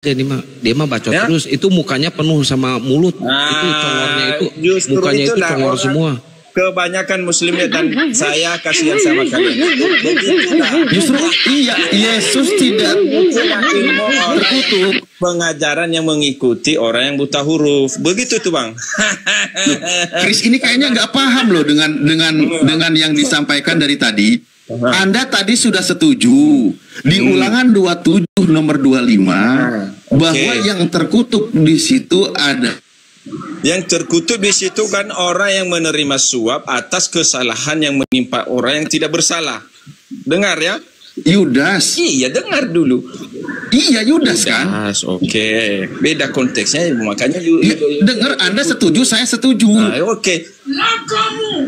Jadi mah dia mah bacot Ya. terus, itu mukanya penuh sama mulut, itu congornya itu justru mukanya itu itulah congor orang semua. kebanyakan muslimnya, dan saya kasihan sama kalian. Begitulah. Justru iya, Yesus tidak Itulah ilmu orang terkutuk. pengajaran yang mengikuti orang yang buta huruf. Begitu tuh Bang. Chris ini kayaknya nggak paham loh dengan yang disampaikan dari tadi. Anda tadi sudah setuju di Ulangan 27 nomor 25 bahwa yang terkutuk di situ ada. Yang terkutuk di situ kan orang yang menerima suap atas kesalahan yang menimpa orang yang tidak bersalah. Dengar ya? Yudas. Iya, dengar dulu. Iya, Yudas kan? Oke. Beda konteksnya, makanya Ya, dengar, Anda setuju, saya setuju. Oke.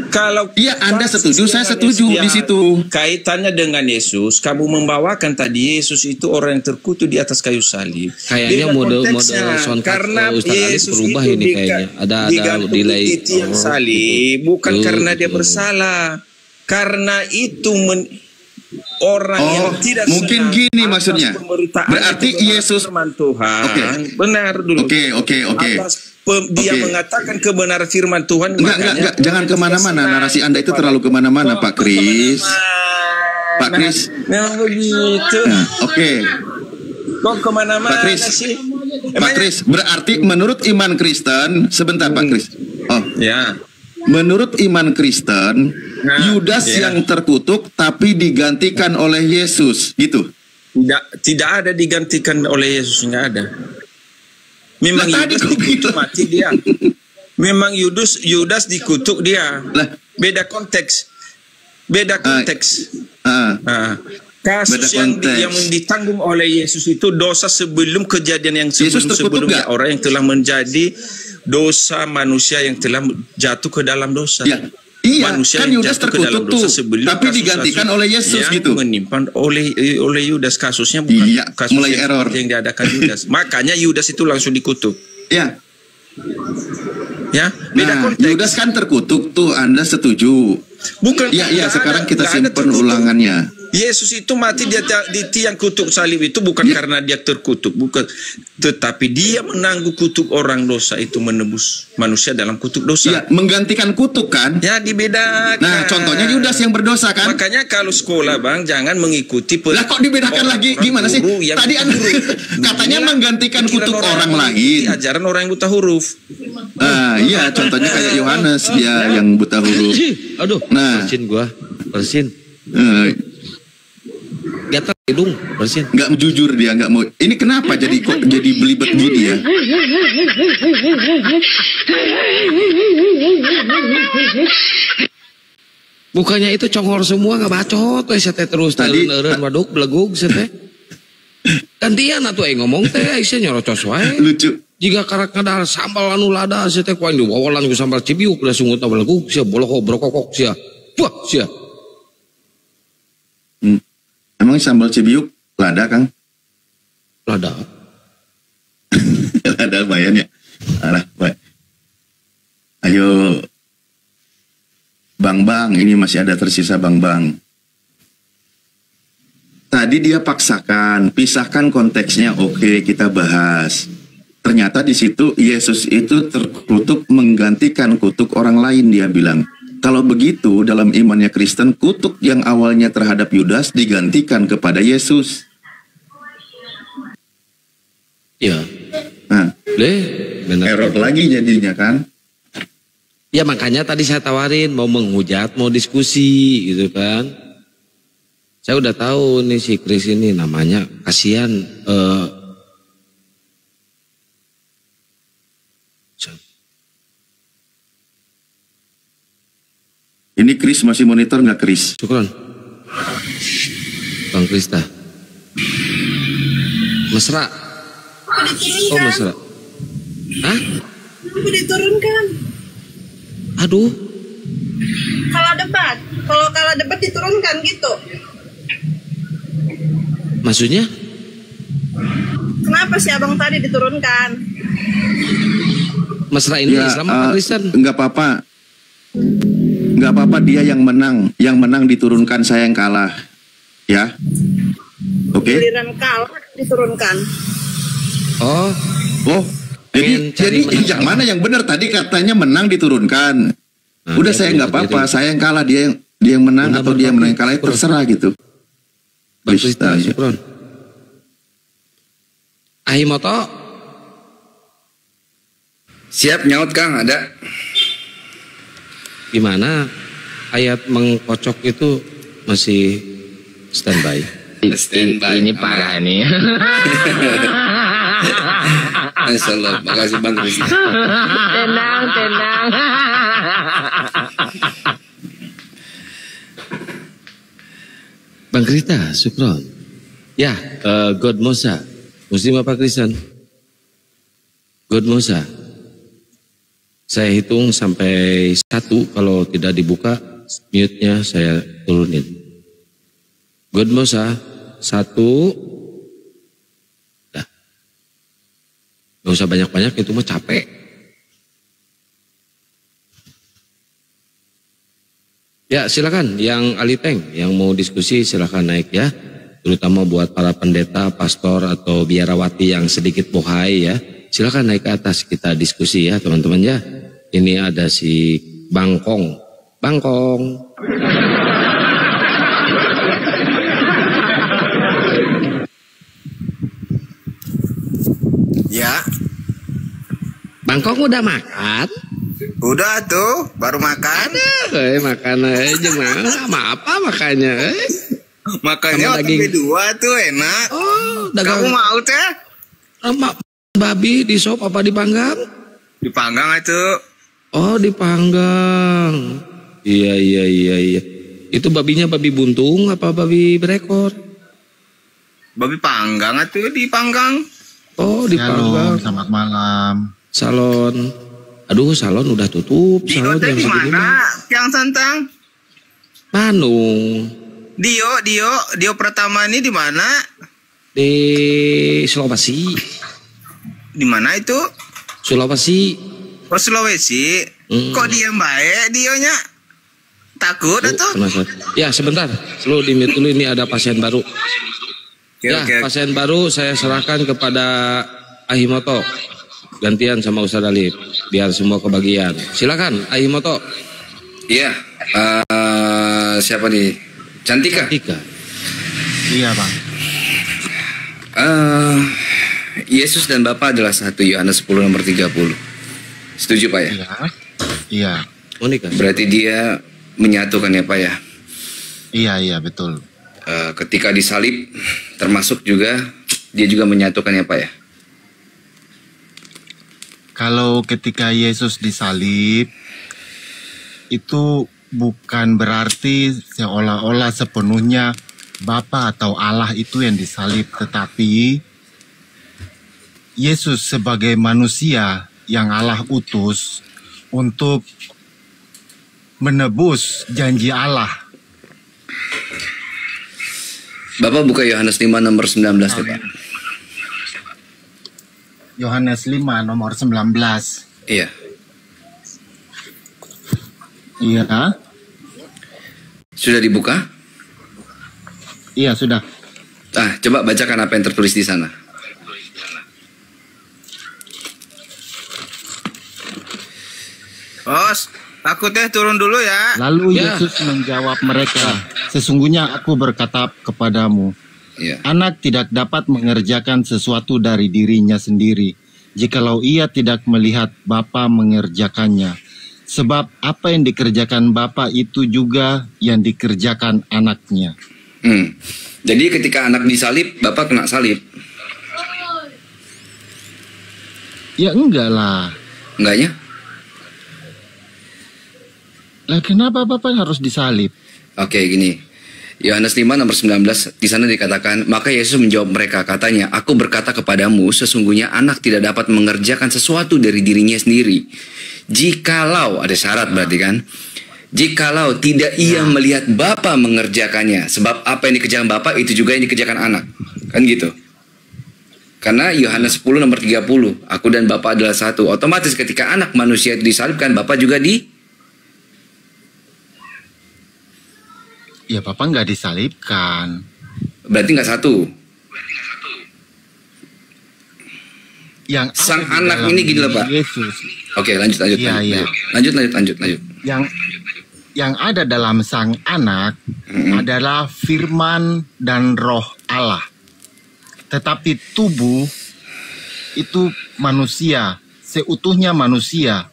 Kalau Iya, Anda setuju, saya setuju di situ. Kaitannya dengan Yesus, kamu membawakan tadi Yesus itu orang yang terkutuk di atas kayu salib. Kayaknya Beda model konteksnya. soundtrack Karena Ustaz Alif Yesus berubah itu ini kayaknya. Ada digantung delay. di tiang salib, bukan Betul, karena dia betul. bersalah. Karena itu orang yang tidak mungkin senang gini atas maksudnya. pemberitaan Berarti kebenaran Yesus firman Tuhan. Oke. Benar dulu. Oke. Atas dia mengatakan kebenaran firman Tuhan. Enggak, jangan kemana-mana. Narasi Anda itu terlalu kemana-mana, Pak Kris. Pak Kris. Nah, begitu. Nah, oke. Kok kemana-mana Pak Kris. sih? Pak Kris, berarti menurut iman Kristen, sebentar Pak Kris. Oh, Ya. menurut iman Kristen, Yudas yang terkutuk tapi digantikan oleh Yesus, gitu. Tidak ada digantikan oleh Yesus, nggak ada. Memang Nah, tadi Yudas kok dikutuk gitu? mati dia. Memang Yudas dikutuk dia. Lah. Beda konteks. Beda konteks. Nah, kasus Beda konteks. yang ditanggung oleh Yesus itu dosa sebelum kejadian yang Yesus terkutuk sebelumnya. nggak? Orang yang telah menjadi dosa manusia yang telah jatuh ke dalam dosa. Ya. Iya, Manusia kan yang Yudas jatuh ke dalam terkutuk dosa tuh, sebelum tapi kasus-kasus digantikan oleh Yesus yang gitu. menimpa oleh Yudas. Kasusnya bukan Iya, kasus mulai yang error. yang diadakan Yudas. Makanya Yudas itu langsung dikutuk. Ya. Ya, beda Nah, konteks. Yudas kan terkutuk tuh, Anda setuju? Bukan. Iya, nggak sekarang ada- kita nggak ada simpan terkutuk. ulangannya. Yesus itu mati di tiang kutuk salib itu bukan karena dia terkutuk, bukan, tetapi dia menanggung kutuk orang dosa itu, menebus manusia dalam kutuk dosa. Iya, menggantikan kutuk kan? Ya, dibedakan. Nah, contohnya Yudas yang berdosa kan? Makanya kalau sekolah Bang jangan mengikuti Lah kok dibedakan lagi? Gimana sih? Tadi Anda katanya menggantikan kutuk orang lain. Ajaran orang yang buta huruf. Iya, contohnya kayak Yohanes, dia yang buta huruf. Aduh, Nah. bersin gua, bersin. Gatal hidung, bersin. Nggak jujur dia, nggak mau. Ini kenapa jadi kok jadi belibet gini ya? Bukannya itu congor semua nggak bacot, saya teh terus Tadi- eureun waduk belegug saya teh. Gantian atuh ngomong teh saya nyerocos wae. Lucu. Jika karak kadal sambal anu lada saya teh kuain diwawalan ku sambal cibiuk da sungutna belegug sia boloko brokokok sia. Wah sia. Emang sambal cibiuk lada, Kang? Lada. Lada lumayan ya. Alah, baik. Ayo, Bang, ini masih ada tersisa Bang. Tadi dia paksakan, pisahkan konteksnya, oke kita bahas. Ternyata di situ Yesus itu terkutuk menggantikan kutuk orang lain, dia bilang. Kalau begitu dalam imannya Kristen, kutuk yang awalnya terhadap Yudas digantikan kepada Yesus. Ya. Nah, Benar. error lagi jadinya kan? Ya makanya tadi saya tawarin mau menghujat, mau diskusi gitu kan. Saya udah tahu nih si Kris ini namanya kasihan. Ini Kris masih monitor nggak Kris? Syukron. Bang Krista. Mesra. Oh mesra. Hah? Kenapa diturunkan? Aduh. Kalau kalah debat diturunkan gitu. Maksudnya? Kenapa si abang tadi diturunkan? Mesra ini Islam apa Kristen? Nggak apa-apa. Nggak apa-apa, dia yang menang. Yang menang diturunkan, saya yang kalah. Ya. Oke. Giliran kalah diturunkan. Oh, Oh, Pengen cari menang. yang mana yang benar? Tadi katanya menang diturunkan. Nah, Udah dia saya nggak punya apa-apa, sendiri. saya yang kalah, dia yang menang Udah atau dia yang menang yang kalah berbagi. terserah gitu. Bang Krista, Bisa, ya. Supron. Ahimoto, Siap nyaut Kang, ada. gimana? Ayat mengkocok itu masih standby. Standby. Ini parah nih. Masya Allah, makasih Bang Krista. Tenang, tenang. Bang Krista, Supron. Ya, God Mosa. Muslim apa Kristen? God Mosa. Saya hitung sampai 1, kalau tidak dibuka, mute-nya saya turunin. God Mosa, 1. Dah. Gak usah banyak-banyak, itu mah capek. Ya silakan, yang Aliteng, yang mau diskusi silakan naik ya. Terutama buat para pendeta, pastor atau biarawati yang sedikit bohai ya. Silakan naik ke atas, kita diskusi ya teman-teman ya. Ini ada si Bangkong. Bangkong. Ya, Bangkong udah makan? udah tuh, baru makan. Makan aja mah apa makanya? Makannya Sama waktu daging. kedua tuh enak. Oh, Kamu dagang mau teh? babi di sop apa dipanggang? Dipanggang itu. Oh, dipanggang. Iya. Itu babinya babi buntung apa babi berekor? Babi panggang itu dipanggang. Oh, dipanggang. Shalom, selamat malam. Salon. Aduh, salon udah tutup. Dio Salon teh jam di segini mana? mah. Yang Santang. Manung. Dio pertama ini di mana? Di Sulawesi. Di mana itu? Sulawesi. Oh, Sulawesi. Kok diam baik Dionya? Takut atuh? Penasaran. Ya, sebentar. Lu di mute dulu, ini ada pasien baru. Oke. Pasien baru saya serahkan kepada Ahimoto. Gantian sama Ustadz Alif. Biar semua kebagian. Silakan, Ahimoto. Iya, siapa nih? Cantika. Tika. Iya bang. Yesus dan Bapa adalah satu, Yohanes 10 nomor 30. Setuju Pak ya? Iya. Monika. Berarti dia menyatukan ya Pak ya? Iya betul. Ketika disalib, termasuk juga dia juga menyatukan ya Pak ya? Kalau ketika Yesus disalib, itu bukan berarti seolah-olah sepenuhnya Bapa atau Allah itu yang disalib, tetapi Yesus sebagai manusia yang Allah utus untuk menebus janji Allah. Bapak buka Yohanes 5 nomor 19 tuh Pak. Yohanes 5 nomor 19. Iya. Iya. Sudah dibuka? Iya sudah. Coba bacakan apa yang tertulis di sana. Aku teh turun dulu ya. Lalu Ya. Yesus menjawab mereka, sesungguhnya aku berkata kepadamu, Iya. anak tidak dapat mengerjakan sesuatu dari dirinya sendiri, jikalau ia tidak melihat Bapa mengerjakannya. Sebab apa yang dikerjakan Bapa itu juga yang dikerjakan anaknya. Jadi ketika anak disalib, Bapak kena salib. Ya enggak lah. Enggaknya? Lah kenapa Bapak harus disalib? Oke, gini. Yohanes 5 nomor 19 di sana dikatakan, maka Yesus menjawab mereka, katanya, aku berkata kepadamu, sesungguhnya anak tidak dapat mengerjakan sesuatu dari dirinya sendiri. Jikalau, ada syarat berarti kan, jikalau tidak ia melihat Bapa mengerjakannya. Sebab apa yang dikerjakan Bapa itu juga yang dikerjakan anak. Kan gitu. Karena Yohanes 10 nomor 30, aku dan Bapa adalah satu. Otomatis ketika anak manusia itu disalibkan, Bapa juga Ya Bapak nggak disalibkan. berarti nggak satu. yang sang ada di anak dalam ini gini loh, diri Pak. Yesus. Oke, lanjut. Iya. Lanjut. Yang ada dalam sang anak adalah firman dan roh Allah. Tetapi tubuh itu manusia, seutuhnya manusia.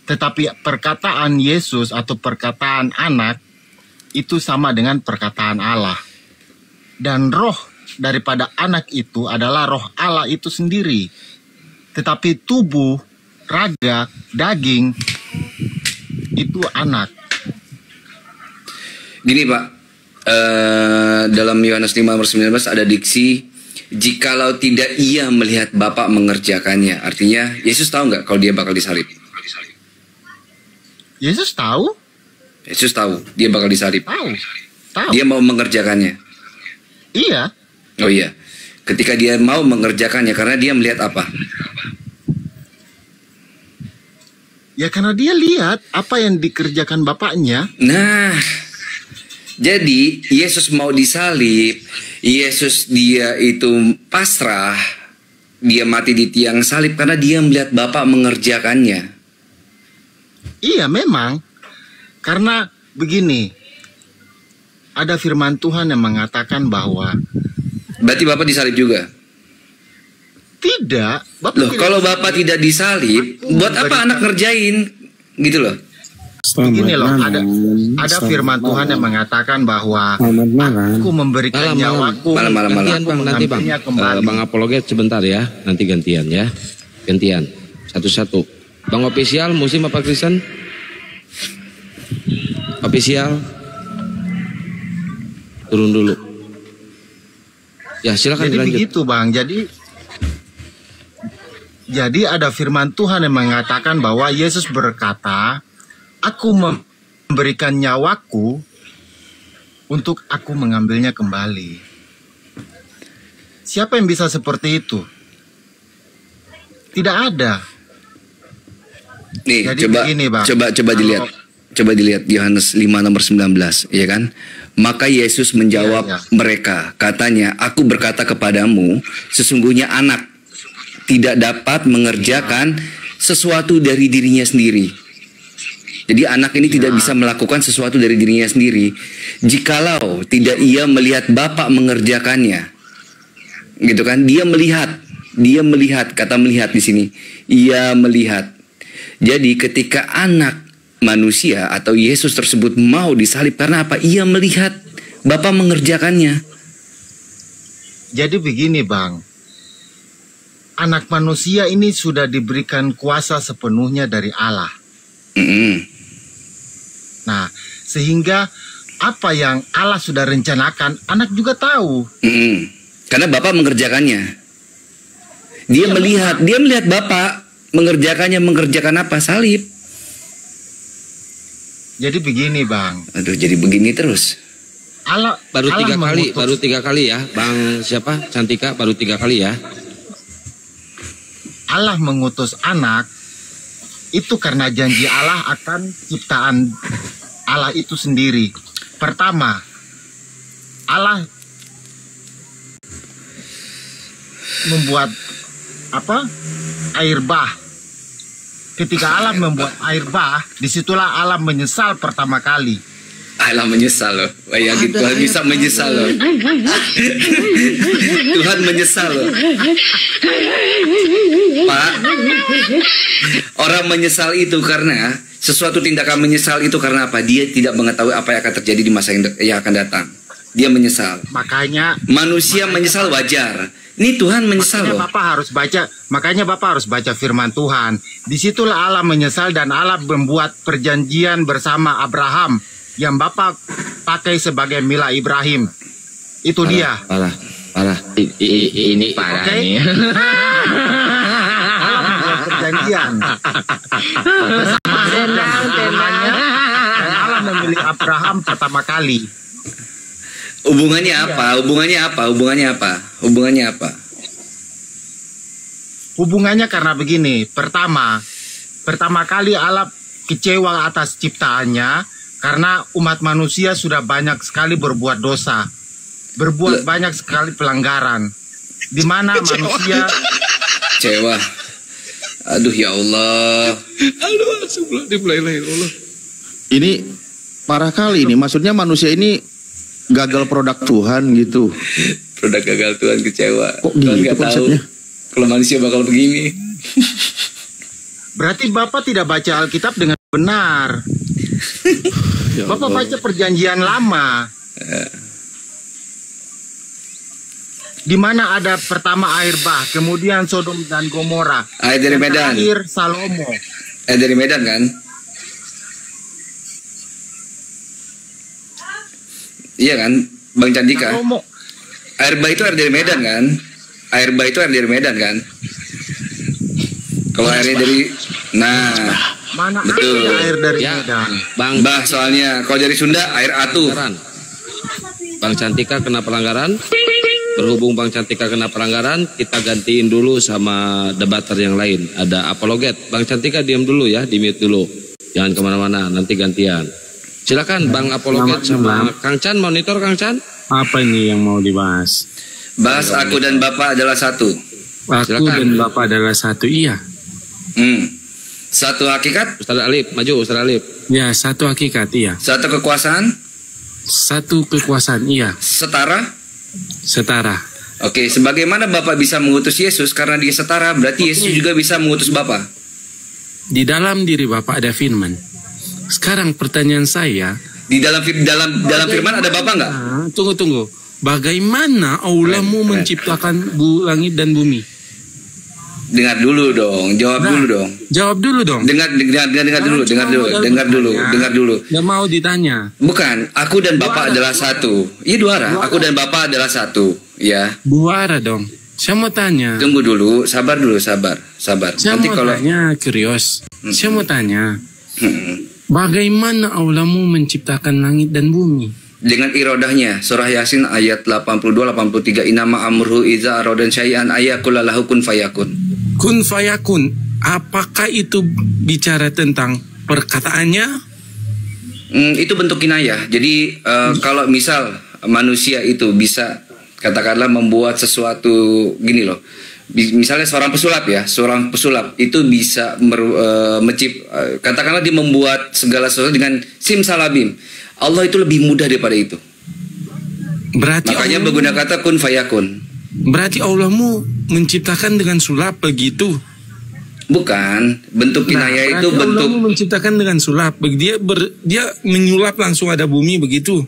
Tetapi perkataan Yesus atau perkataan anak itu sama dengan perkataan Allah. Dan roh daripada anak itu adalah roh Allah itu sendiri. Tetapi tubuh, raga, daging itu anak. Gini Pak, dalam Yohanes 5:19 ada diksi, jikalau tidak ia melihat Bapa mengerjakannya. Artinya Yesus tahu nggak kalau dia bakal disalib? Yesus tahu? Yesus tahu dia bakal disalib. Tahu. Dia mau mengerjakannya. Iya. Oh iya. Ketika dia mau mengerjakannya, karena dia melihat apa? Ya karena dia lihat apa yang dikerjakan Bapaknya. Nah, jadi Yesus mau disalib, Yesus dia itu pasrah, dia mati di tiang salib karena dia melihat Bapa mengerjakannya. Iya memang. Karena begini, ada firman Tuhan yang mengatakan bahwa Berarti Bapak disalib juga? tidak. Bapak Loh, tidak kalau disalib. Bapak tidak disalib, buat apa anak ngerjain? Gitu loh. Begini loh, ada firman Tuhan yang mengatakan bahwa aku memberikan nyawaku, Malam. Gantian Bang, nanti Bang. mengambilnya kembali. Bang Apologet sebentar ya, nanti gantian ya. Gantian, satu-satu. Bang Official, Muslim apa Kristen? Official. Turun dulu. Ya silakan Jadi dilanjut. begitu Bang, jadi ada firman Tuhan yang mengatakan bahwa Yesus berkata, aku memberikan nyawaku untuk aku mengambilnya kembali. Siapa yang bisa seperti itu? Tidak ada. Nih, Jadi coba begini, Bang. coba dilihat. Coba dilihat Yohanes 5:19, ya kan? Maka Yesus menjawab Iya. mereka, katanya, aku berkata kepadamu, sesungguhnya anak tidak dapat mengerjakan sesuatu dari dirinya sendiri. Jadi anak ini tidak bisa melakukan sesuatu dari dirinya sendiri jikalau tidak ia melihat Bapa mengerjakannya. Gitu kan? Dia melihat, kata melihat di sini. Ia melihat. Jadi ketika anak manusia atau Yesus tersebut mau disalib, karena apa? Ia melihat Bapa mengerjakannya. Jadi begini Bang, anak manusia ini sudah diberikan kuasa sepenuhnya dari Allah. Nah, sehingga apa yang Allah sudah rencanakan, anak juga tahu. Karena Bapa mengerjakannya. Dia melihat Bapa mengerjakan apa? Salib. Jadi begini Bang, Aduh, jadi begini terus. Allah Baru Allah tiga kali ya, Bang siapa? Cantika baru 3 kali ya. Allah mengutus anak itu karena janji Allah akan ciptaan Allah itu sendiri. Pertama, Allah membuat air bah. Ketika Allah membuat air bah, disitulah Allah menyesal pertama kali. Allah menyesal loh. Bayangin Tuhan bisa menyesal loh. Tuhan menyesal loh. Pak, orang menyesal itu karena sesuatu tindakan menyesal itu karena apa? Dia tidak mengetahui apa yang akan terjadi di masa yang akan datang. Dia menyesal. Makanya Manusia menyesal wajar. Ini Tuhan menyesal loh. Makanya Bapak harus baca firman Tuhan. Disitulah Allah menyesal dan Allah membuat perjanjian bersama Abraham yang Bapak pakai sebagai mila Ibrahim. Itu dia. Parah. Ini parah Oke. nih. Allah membuat perjanjian bersama Abraham dan Allah memilih Abraham pertama kali. Hubungannya apa? Hubungannya karena begini. Pertama kali Allah kecewa atas ciptaannya karena umat manusia sudah banyak sekali berbuat dosa, berbuat banyak sekali pelanggaran, di mana manusia Kecewa. Aduh ya Allah. Aduh, sebelum dimulai Allah. Ini parah kali ini. Maksudnya manusia ini gagal produk Tuhan gitu. Produk gagal Tuhan, kecewa. Kok Tuhan gitu nggak tahu konsepnya? kalau manusia bakal begini. Berarti Bapak tidak baca Alkitab dengan benar. Bapak baca Perjanjian Lama. Di mana ada pertama air bah, kemudian Sodom dan Gomora. Air dari dan Medan. terakhir Salomo. Air dari Medan kan? Iya kan, Bang Candika? Salomo. Air bah itu air dari Medan kan? Air bah itu air dari Medan kan? Kalau airnya dari, nah, Mana betul. ada air dari Ya, Medan? Bang Bah soalnya kalau dari Sunda air atu. pelanggaran. Bang Cantika kena pelanggaran. Berhubung Bang Cantika kena pelanggaran, kita gantiin dulu sama debater yang lain. Ada apologet. Bang Cantika diam dulu ya, di mute dulu. Jangan kemana-mana, nanti gantian. Silakan Bang apologet sama Kang Chan, monitor Kang Chan. Apa ini yang mau dibahas? Bahas aku dan Bapak adalah satu. Aku Silakan. dan Bapak adalah satu, iya. Satu hakikat, Ustaz Alif, maju Ustaz Alif. Ya, satu hakikat, iya. satu kekuasaan, Satu kekuasaan, iya. setara. Setara. Oke, sebagaimana Bapak bisa mengutus Yesus karena dia setara, berarti Yesus juga bisa mengutus Bapak. Di dalam diri Bapak ada firman. Sekarang pertanyaan saya, Di dalam firman ada Bapak nggak? tunggu. Bagaimana Allahmu menciptakan langit dan bumi? Dengar dulu dong, jawab dulu dong. Jawab dulu dong. Dengar dulu. Nggak mau ditanya. Bukan, aku dan Bapak adalah satu. Iya, dua arah. Aku dan Bapak adalah satu. Ya. Dua arah dong. Saya mau tanya. Tunggu dulu, sabar dulu, sabar. Saya Nanti mau kalau tanya, curious. Saya mau tanya. Bagaimana Allahmu menciptakan langit dan bumi? dengan irodahnya, surah Yasin ayat 82-83, inama amruhu iza arodan syai'an ayakulallahu kun fayakun. Kun fayakun, apakah itu bicara tentang perkataannya? Itu bentuk kinayah. Jadi kalau misal manusia itu bisa katakanlah membuat sesuatu gini loh. Misalnya seorang pesulap itu bisa katakanlah dia membuat segala sesuatu dengan simsalabim. Allah itu lebih mudah daripada itu. Berarti makanya Allah, berguna kata kun fayakun. Berarti Allahmu menciptakan dengan sulap begitu? Bukan, bentuk kinayah itu bentuk. Allahmu menciptakan dengan sulap. Dia menyulap langsung ada bumi begitu.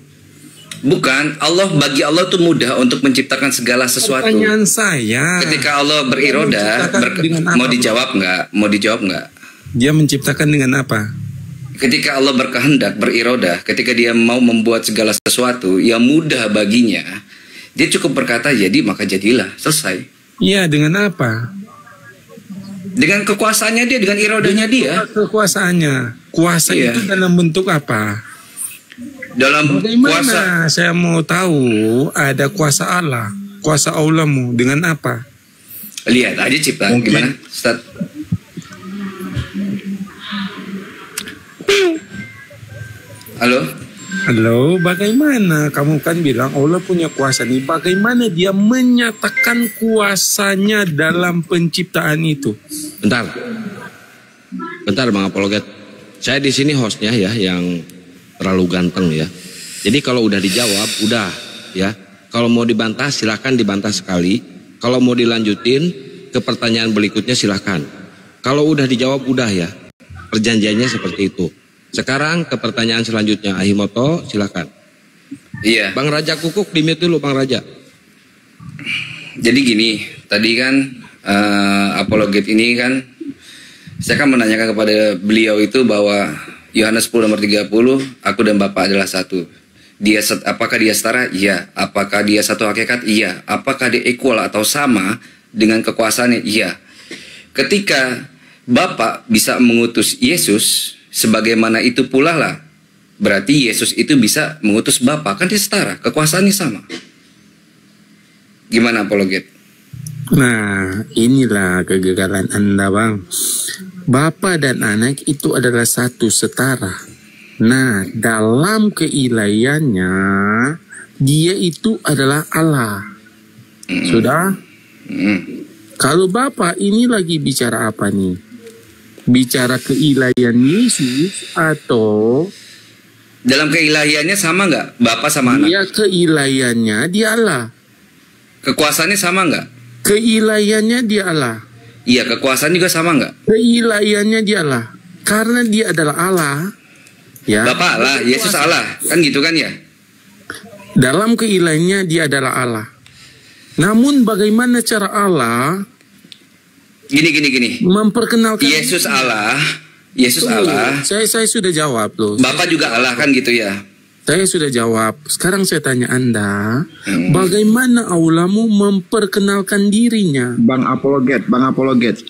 Bukan, bagi Allah itu mudah untuk menciptakan segala sesuatu. Pertanyaan saya, ketika Allah beriroda, mau dijawab nggak? Dia menciptakan dengan apa? Ketika Allah berkehendak, beriroda, ketika dia mau membuat segala sesuatu yang mudah baginya, dia cukup berkata jadi, maka jadilah, selesai. Iya, dengan apa? Dengan kekuasaannya dia, dengan irodanya dia. Kekuasaannya. Kuasa itu dalam bentuk apa? Dalam kuasa. Saya mau tahu ada kuasa Allah, kuasa Allahmu dengan apa? Lihat aja ciptaan gimana, Ustaz. Halo, bagaimana? Kamu kan bilang Allah punya kuasa nih. Bagaimana dia menyatakan kuasanya dalam penciptaan itu? Bentar Bang Apologet. Saya di sini hostnya ya, yang terlalu ganteng ya. Jadi kalau udah dijawab, udah ya. Kalau mau dibantah silakan dibantah sekali. Kalau mau dilanjutin ke pertanyaan berikutnya silakan. Kalau udah dijawab udah ya. Perjanjiannya seperti itu. Sekarang ke pertanyaan selanjutnya, Ahimoto silakan. Iya. Bang Raja Kukuk di-mute dulu Bang Raja. Jadi gini, tadi kan apologet ini kan, saya kan menanyakan kepada beliau itu bahwa Yohanes 10 nomor 30, aku dan Bapa adalah satu. Apakah dia setara? Iya. Apakah dia satu hakikat? Iya. Apakah dia equal atau sama dengan kekuasaannya? Iya. Ketika Bapa bisa mengutus Yesus, sebagaimana itu pula lah, berarti Yesus itu bisa mengutus Bapa, kan dia setara, kekuasaannya sama. Gimana apologet? Nah, inilah kegagalan Anda, Bang. Bapa dan anak itu adalah satu, setara. Nah, dalam keilahiannya, dia itu adalah Allah. Sudah? Kalau Bapa ini lagi bicara apa nih? Bicara keilahian Yesus atau Dalam keilahiannya sama nggak? Bapa sama anak? dia keilahiannya dia Allah? Kekuasaannya sama nggak? Keilahiannya dia Allah. Iya, kekuasaan juga sama nggak? Keilahiannya dia Allah. Karena dia adalah Allah. Ya. Bapak Allah, Yesus Allah. Kan gitu kan ya? Dalam keilahiannya dia adalah Allah. Namun bagaimana cara Allah Gini. memperkenalkan Yesus Allah. Yesus Allah. Saya sudah jawab loh. Bapak juga Allah kan gitu ya? Saya sudah jawab. Sekarang saya tanya Anda, bagaimana Allahmu memperkenalkan dirinya? Bang apologet.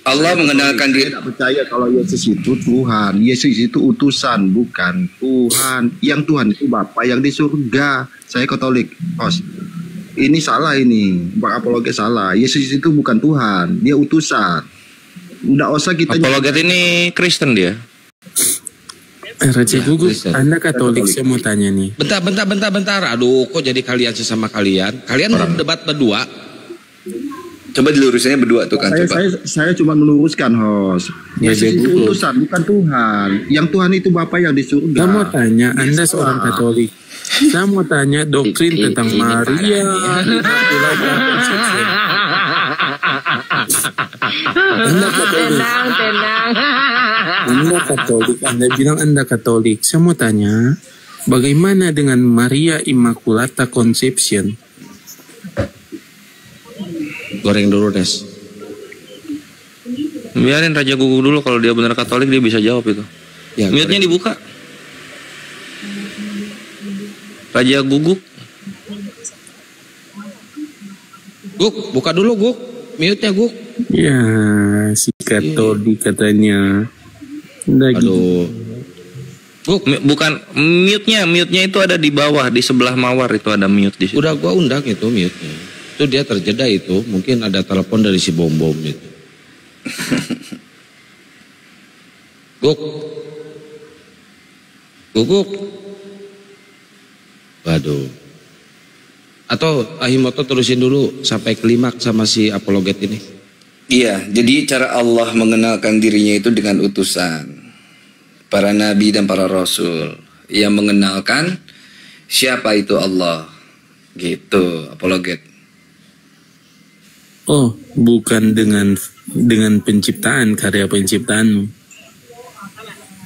Allah mengenalkan diri. Saya tidak percaya kalau Yesus itu Tuhan. Yesus itu utusan, bukan Tuhan. Yang Tuhan itu Bapa yang di surga. Saya Katolik, Os. Ini salah ini. Bang apologet salah. Yesus itu bukan Tuhan, dia utusan. Nggak usah kita. Apologet ini Kristen dia. Raja Gugu, Anda Katolik, saya mau tanya nih. Bentar. Aduh, kok jadi kalian sesama kalian? Kalian berdebat berdua. Coba dilurusinnya berdua tuh kan. Saya cuma meluruskan, host. Yesus itu utusan, bukan Tuhan. Yang Tuhan itu Bapa yang di surga. Saya mau tanya, Anda seorang Katolik. Saya mau tanya doktrin tentang Maria. Anda Katolik. Anda Katolik. Anda bilang Anda Katolik. Saya mau tanya, bagaimana dengan Maria Immaculata Conception? Goreng dulu, Des. Biarin Raja Gugu dulu, kalau dia benar Katolik dia bisa jawab itu. Ya, mute-nya dibuka. Raja Gugu. Guk, buka dulu Guk. Mute-nya Guk. Ya, si Katolik katanya. Aduh. Guk, bukan mute-nya itu ada di bawah, di sebelah mawar itu ada mute di situ. Udah gua undang itu mute-nya. Itu dia terjeda itu, mungkin ada telepon dari si bom-bom itu. Guk. Guguk. Waduh. Atau Ahimoto terusin dulu sampai klimaks sama si apologet ini. Iya, jadi cara Allah mengenalkan dirinya itu dengan utusan. Para nabi dan para rasul. Yang mengenalkan siapa itu Allah. Gitu, apologet. Oh, bukan dengan penciptaan, karya penciptaanmu.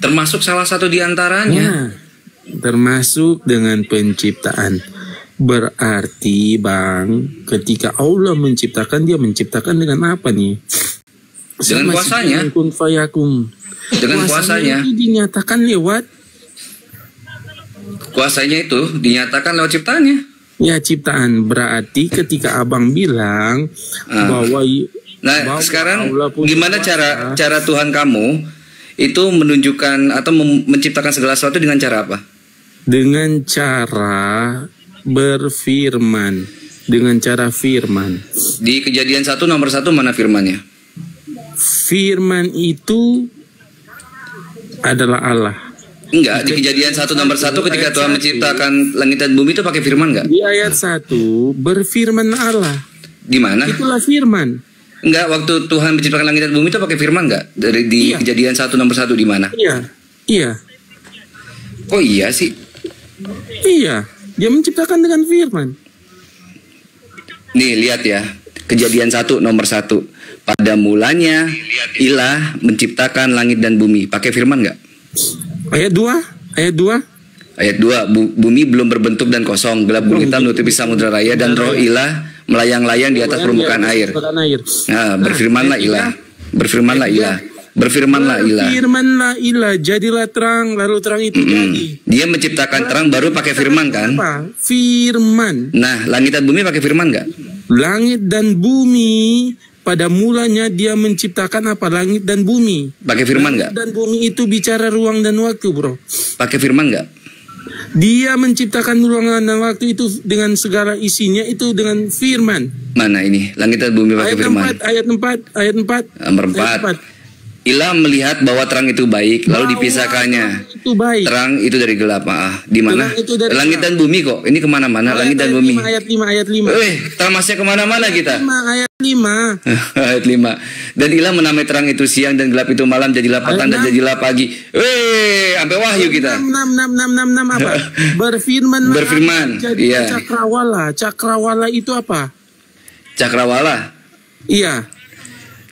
Termasuk salah satu di antaranya. Ya, termasuk dengan penciptaan. Berarti Bang, ketika Allah menciptakan, dia menciptakan dengan apa nih? Dengan kuasanya. Kun fayakum. Dengan kuasanya. Itu dinyatakan lewat. Kuasanya itu dinyatakan lewat ciptaannya. Ya, ciptaan. Berarti ketika Abang bilang bahwa sekarang gimana cara Tuhan kamu itu menunjukkan atau menciptakan segala sesuatu dengan cara apa? Dengan cara berfirman, dengan cara firman. Di Kejadian 1 nomor 1 mana firmannya? Firman itu adalah Allah. Enggak, di Kejadian 1 nomor 1 ketika Tuhan menciptakan langit dan bumi itu pakai firman enggak? Di ayat 1 berfirman Allah. Di mana? Itulah firman. Enggak, waktu Tuhan menciptakan langit dan bumi itu pakai firman enggak? Di Kejadian 1 nomor 1 di mana? Iya. Oh iya sih. Iya, dia menciptakan dengan firman. Nih, lihat ya. Kejadian 1 nomor 1. Pada mulanya Ilah menciptakan langit dan bumi. Pakai firman enggak? Ayat 2, bumi belum berbentuk dan kosong, gelap gulita menutupi samudra raya, dan roh Ilah melayang-layang di atas permukaan air. Nah, berfirmanlah Ilah. Berfirmanlah Ilah, jadilah terang, lalu terang itu jadi. Dia menciptakan terang baru pakai firman kan? Firman. Nah, langit dan bumi pakai firman enggak? Langit dan bumi pada mulanya dia menciptakan apa? Langit dan bumi. Pakai firman nggak? Dan bumi itu bicara ruang dan waktu, bro. Pakai firman nggak? Dia menciptakan ruang dan waktu itu dengan segala isinya itu dengan firman. Mana ini? Langit dan bumi pakai firman. Ayat 4. Nomor 4. Ila melihat bahwa terang itu baik, lalu dipisahkannya. Itu baik. Terang itu dari gelap. Di mana? Langit dan bumi kok. Ini kemana-mana. Langit dan bumi. Ayat 5. Tamasnya kemana-mana kita. 5 ayat 5. Ayat 5. Dan Ilah menamai terang itu siang dan gelap itu malam, jadilah petang dan jadilah pagi. Sampai wahyu kita. 6 apa? Berfirman. Jadi cakrawala. Cakrawala itu apa? Cakrawala. Iya.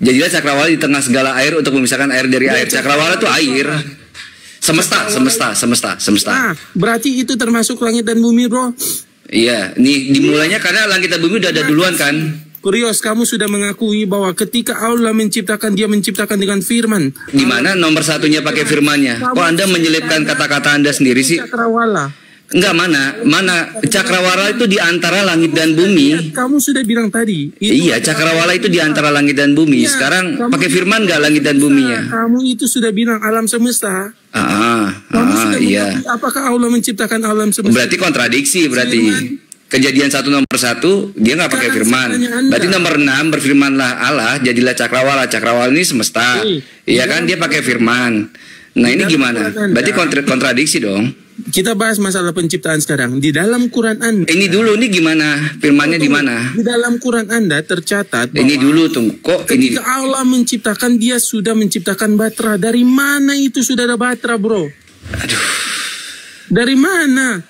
Jadilah cakrawala di tengah segala air untuk memisahkan air dari air. Cakrawala itu air. Semesta. Nah, berarti itu termasuk langit dan bumi, bro. Iya, nih dimulainya karena langit dan bumi udah ada duluan kan. Kurios, kamu sudah mengakui bahwa ketika Allah menciptakan, dia menciptakan dengan firman. Di mana nomor satunya pakai firmannya? Kok Anda menyelipkan kata-kata Anda sendiri sih? Cakrawala. Enggak, mana cakrawala itu di antara langit dan bumi. Kamu sudah bilang tadi. Iya, cakrawala itu di antara langit dan bumi. Sekarang pakai firman enggak langit dan buminya? Kamu itu sudah bilang alam semesta. Iya. Apakah Allah menciptakan alam semesta? Berarti kontradiksi berarti. Kejadian 1 nomor 1 dia nggak pakai firman. Berarti nomor 6 berfirmanlah Allah jadilah cakrawala. Cakrawala ini semesta. Iya kan, dia pakai firman. Nah ini gimana? Berarti kontradiksi dong. Kita bahas masalah penciptaan sekarang. Di dalam Quran Anda. Ini dulu nih gimana? Firmannya di mana? Di dalam Quran Anda tercatat bahwa ini dulu tunggu. Kok ketika Allah menciptakan, dia sudah menciptakan batra. Dari mana itu sudah ada batra, bro? Aduh. Dari mana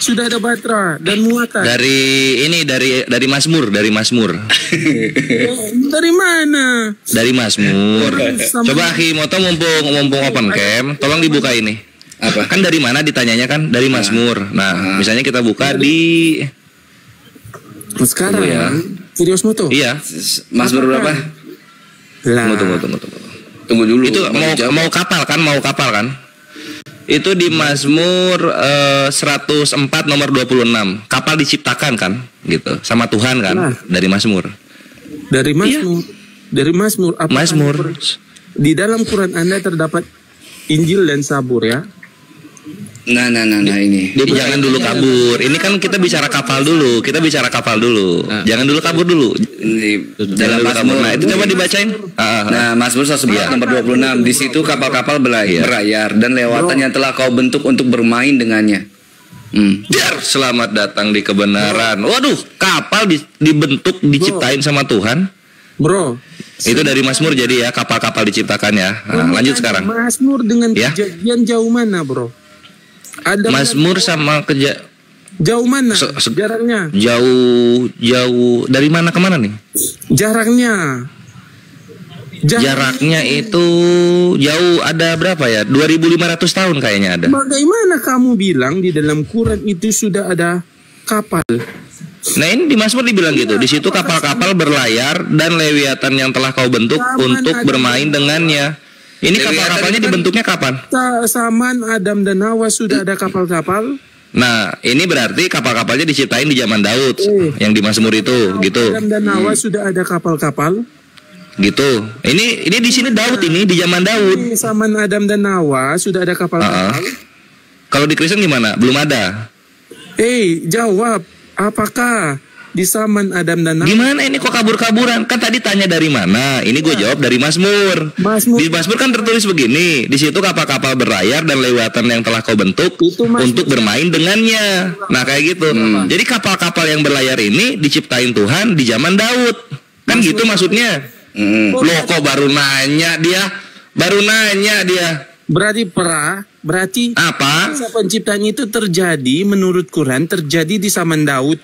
sudah ada batra dan muatan? Dari Mazmur. Dari mana? Dari Mazmur. Coba Akhi Moto mumpung open cam, tolong dibuka ini. Apa? Kan dari mana ditanyanya kan? Dari Mazmur. Nah, misalnya kita buka di sekarang ya. Serius Moto? Iya. Mazmur berapa? Tunggu dulu. Itu mau kapal kan? Itu di Mazmur 104 nomor 26. Kapal diciptakan kan? Gitu. Sama Tuhan kan? Dari Mazmur. Dari Mazmur. Dari Mazmur. Mazmur. Di dalam Quran Anda terdapat Injil dan Zabur ya. Nah ini. Jadi jangan dulu kabur. Ini kan kita bicara kapal dulu. Jangan dulu kabur dulu. Dalam Mazmur. Nah, itu coba dibacain. Nah, Mazmur 104 nomor 26. Di situ kapal-kapal berlayar dan lewatan yang telah kau bentuk untuk bermain dengannya. Biar selamat datang di kebenaran. Waduh, kapal dibentuk, diciptain sama Tuhan. Bro, itu dari Mazmur jadi ya, kapal-kapal diciptakan ya. Nah, lanjut sekarang. Mazmur dengan kejadian jauh mana, bro? Ada Mazmur sama jauh mana? Jaraknya? Jauh dari mana ke mana nih? Jaraknya itu jauh, ada berapa ya? 2500 tahun kayaknya ada. Bagaimana kamu bilang di dalam Quran itu sudah ada kapal? Nah ini di Mazmur dibilang gitu. Di situ kapal-kapal berlayar dan lewiatan yang telah kau bentuk untuk bermain dengannya. Ini kapal-kapalnya dibentuknya kapan? Zaman Adam dan Hawa sudah ada kapal-kapal. Nah ini berarti kapal-kapalnya diciptain di zaman Daud, yang di Mazmur itu, gitu. Adam dan Hawa sudah ada kapal-kapal. Gitu. Ini di sini Daud, ini di zaman Daud. Zaman Adam dan Hawa sudah ada kapal-kapal. Kalau di Kristen gimana? Belum ada. Jawab. Apakah di zaman Adam dan Hawa? Gimana ini kok kabur-kaburan? Kan tadi tanya dari mana? Ini gue jawab dari Mazmur. Di Mazmur kan tertulis begini. Di situ kapal-kapal berlayar dan lewatan yang telah kau bentuk untuk bermain dengannya. Nah kayak gitu. Jadi kapal-kapal yang berlayar ini diciptain Tuhan di zaman Daud. Kan gitu maksudnya. Loh kok baru nanya dia? Berarti apa? Masa penciptaan itu terjadi menurut Quran terjadi di zaman Daud.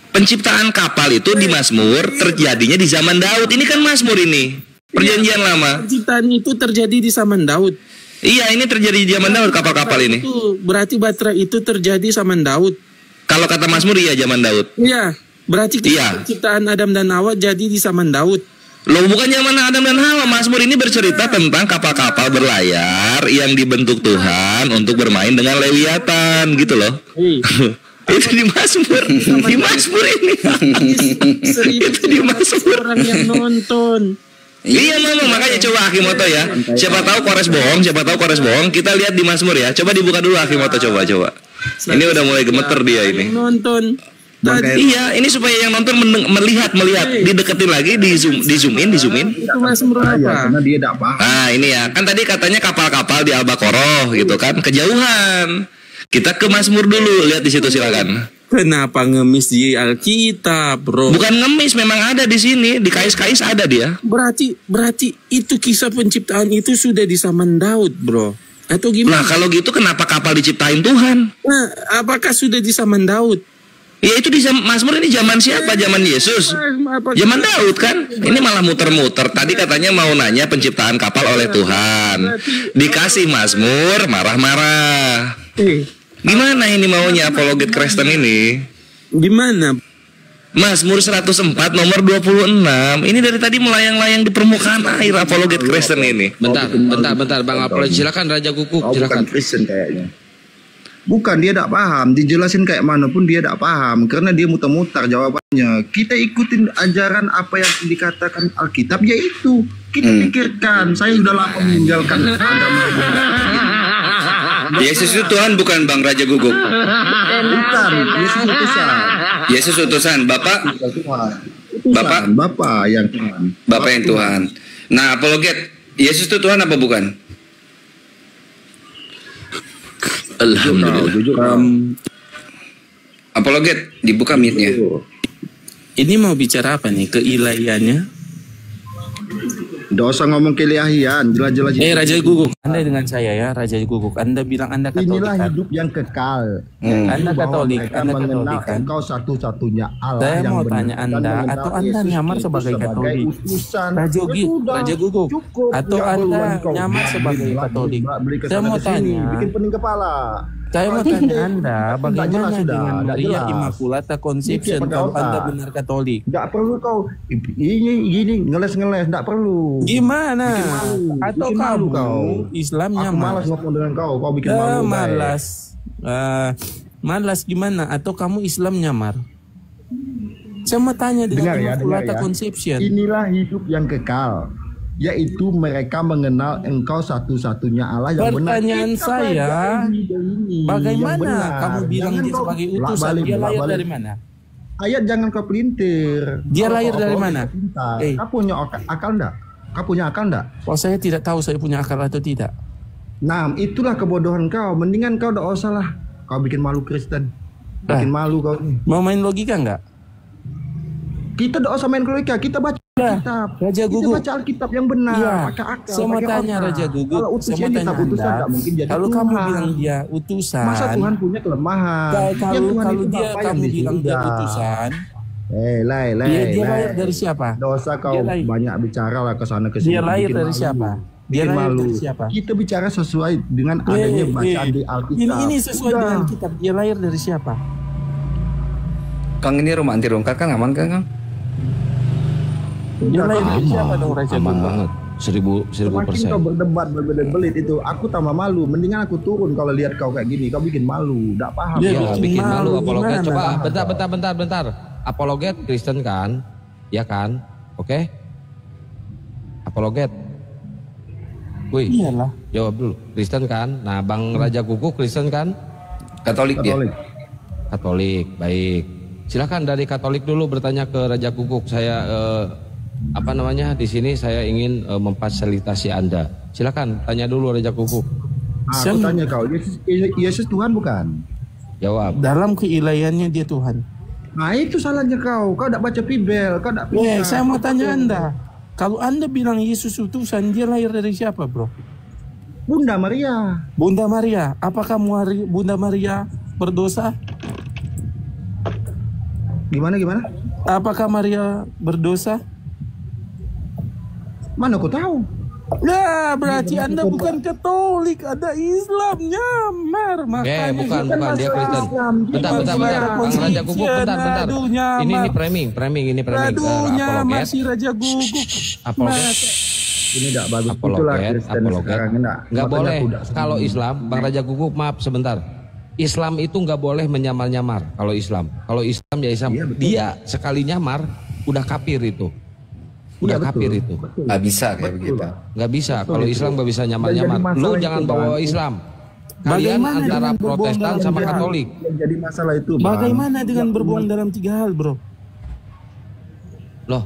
Penciptaan kapal itu di Mazmur terjadinya di zaman Daud. Ini kan Mazmur ini. Perjanjian lama. Penciptaan itu terjadi di zaman Daud. Iya, ini terjadi di zaman Daud kapal-kapal ini. Berarti batra itu terjadi zaman Daud. Kalau kata Mazmur iya zaman Daud. Iya, berarti penciptaan Adam dan Hawa jadi di zaman Daud. Loh bukan zaman Adam dan Hawa. Mazmur ini bercerita tentang kapal-kapal berlayar yang dibentuk Tuhan untuk bermain dengan lewiatan gitu loh. Itu di Mazmur. Di Mazmur ini. Itu di Mazmur. Orang yang nonton. Iya memang, makanya coba Akimoto ya. Siapa tahu Kores bohong, kita lihat di Mazmur ya. Coba dibuka dulu Akimoto, coba. Ini udah mulai gemeter dia ini. Nonton. Iya, ini supaya yang nonton melihat, dideketin lagi, di zoom in. Itu Mazmur apa? Karena dia tidak paham. Nah ini ya, kan tadi katanya kapal-kapal di Al-Baqarah gitu kan, kejauhan. Kita ke Mazmur dulu, lihat di situ silakan. Kenapa ngemis di Alkitab, bro? Bukan ngemis, memang ada di sini, di Kais-Kais ada dia. Berarti itu kisah penciptaan itu sudah di zaman Daud, bro. Atau gimana? Nah kalau gitu kenapa kapal diciptain Tuhan? Nah, apakah sudah di zaman Daud? Ya itu di Mazmur ini zaman siapa? Zaman Yesus? Zaman Daud kan? Ini malah muter-muter. Tadi katanya mau nanya penciptaan kapal oleh Tuhan. Dikasih Mazmur, marah-marah. Gimana ini maunya apologet Kristen ini? Gimana? Mazmur 104 nomor 26. Ini dari tadi melayang-layang di permukaan air apologet Kristen ini. Bentar Bang Apologet, silakan Raja Guguk, silakan. Kristen kayaknya. Bukan, dia tidak paham. Dijelasin kayak mana pun dia tidak paham. Karena dia muter-muter jawabannya. Kita ikutin ajaran apa yang dikatakan Alkitab, yaitu kita pikirkan. Saya sudah lama meninggalkan agama. Yesus itu Tuhan bukan Bang Raja Guguk? Bukan, Yesus utusan. Yesus utusan, Bapak yang Tuhan. Bapak yang Tuhan. Nah, apologet, Yesus itu Tuhan apa bukan? Alhamdulillah. Apologet, dibuka mic-nya. Ini mau bicara apa nih? Keilahiannya? Tidak usah ngomong keilahian, jelas-jelas. Raja Guguk, Anda dengan saya ya, Raja Guguk. Anda bilang Anda Katolik. Inilah kan? hidup yang kekal. Anda Katolik, Anda Katolik kan? Engkau satu-satunya Allah saya yang mau benar. tanya Anda, atau Anda nyamar sebagai Katolik? Raja Guguk, atau Anda nyamar sebagai Katolik? Saya mau tanya. Bikin pening kepala. Saya mau tanya Anda, bagaimana dengan Maria Immaculata Conception kalau Anda benar Katolik? Tidak perlu kau gini ngeles-ngeles, tidak perlu. Gimana? Atau kamu Islamnya Aku malas ngomong dengan kau bikin malu. Malas gimana? Atau kamu Islam nyamar? Saya mau tanya dengan Immaculata Conception. Inilah hidup yang kekal, yaitu mereka mengenal Engkau satu-satunya Allah yang benar. Pertanyaan saya, bagaimana kamu bilang dia sebagai utusan? Dia lahir dari mana? Ayat jangan kau pelintir. Dia lahir dari mana? Kau punya akal enggak? Kau punya akal enggak? Oh, saya tidak tahu saya punya akal atau tidak. Nah, itulah kebodohan kau. Mendingan kau enggak usah lah. Kau bikin malu Kristen. Bikin malu kau. Mau main logika enggak? Kita enggak usah main logika. Kita baca Alkitab. Raja Guguk. Kita baca Alkitab yang benar. Pakai akal. Saya mau tanya Raja Guguk. Saya mau tanya Anda. Kalau kamu bilang dia utusan. Masa Tuhan punya kelemahan? Kalau dia kamu bilang dia utusan. Dia lahir dari siapa? Dosa kau banyak bicara lah kesana kesini. Dia lahir dari siapa? Dia lahir dari siapa? Kita bicara sesuai dengan adanya bacaan di Alkitab. Ini sesuai dengan kitab. Dia lahir dari siapa? Kang, ini rumah anti rongkar kan aman kan, Kang? Dia lahir dari siapa dong Raja Guguk? Aman banget. 1000%. Semakin kau berdebat berbelit-belit itu, aku tambah malu. Mendingan aku turun kalau lihat kau kayak gini. Kau bikin malu, tidak paham. Ya, bikin malu apologet. Coba bentar. Apologet Kristen kan? Ya kan? Oke? Apologet. Wih. Iyalah. Jawab dulu. Kristen kan? Nah, Bang Raja Guguk Kristen kan? Katolik dia. Katolik. Baik. Silakan dari Katolik dulu bertanya ke Raja Guguk. Saya di sini saya ingin memfasilitasi Anda. Silakan tanya dulu Raja Guguk. Aku tanya kau, Yesus Tuhan bukan? Jawab. Dalam keilahiannya dia Tuhan. Nah, itu salahnya kau. Kau tidak baca Bibel, kau tidak bisa. Saya mau tanya Anda. Kalau Anda bilang Yesus utusan, dia lahir dari siapa, bro? Bunda Maria. Bunda Maria. Apakah Bunda Maria berdosa? Gimana? Apakah Maria berdosa? Mana aku tahu? Nah, berarti Anda bukan Katolik, ada Islam nyamar. Makanya bukan dia Kristen. Bentar. Bang Raja Guguk, bentar. Ini framing. Aduh, nyamar si Raja Guguk. Apologet. Ini tidak bagus. Apologet. Nggak boleh. Kalau Islam, Bang Raja Guguk, maaf sebentar. Islam itu nggak boleh menyamar-nyamar. Kalau Islam ya Islam. Iya, dia sekali nyamar, udah kafir itu. Kafir itu. Nggak bisa kayak begitu. Nggak bisa. Kalau Islam nggak bisa nyamar-nyamar. Lu jangan bawa Islam. kalian Bagaimana antara dengan berbohong Protestan dalam sama tiga hal? Katolik. Yang jadi masalah itu, Bang. Bagaimana dengan berbohong dalam 3 hal, bro? Loh,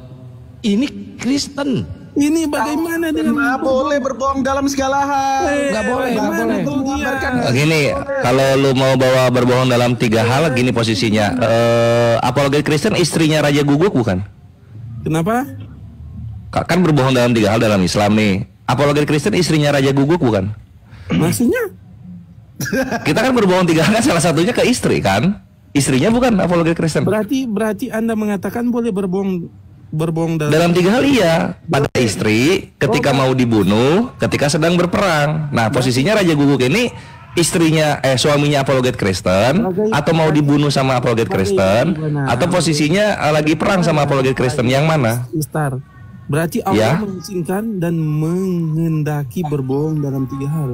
ini Kristen. Ini bagaimana dengan Nggak boleh berbohong dalam segala hal. Nggak boleh, nggak boleh. Gini, kalau lu mau bawa berbohong dalam 3 hal, gini posisinya. Apologet Kristen istrinya Raja Guguk bukan? Kenapa? Kan berbohong dalam 3 hal dalam Islam nih. Apologet Kristen istrinya Raja Guguk bukan? Maksudnya? Kita kan berbohong 3 hal kan salah satunya ke istri kan? Istrinya bukan apologet Kristen. Berarti Anda mengatakan boleh berbohong dalam 3 hal iya. Pada istri ketika mau dibunuh, ketika sedang berperang. Nah, posisinya Raja Guguk ini istrinya suaminya apologet Kristen atau mau dibunuh sama apologet Kristen atau posisinya lagi perang sama apologet Kristen, yang mana? Istar. Berarti Allah mengizinkan dan menghendaki berbohong dalam 3 hal.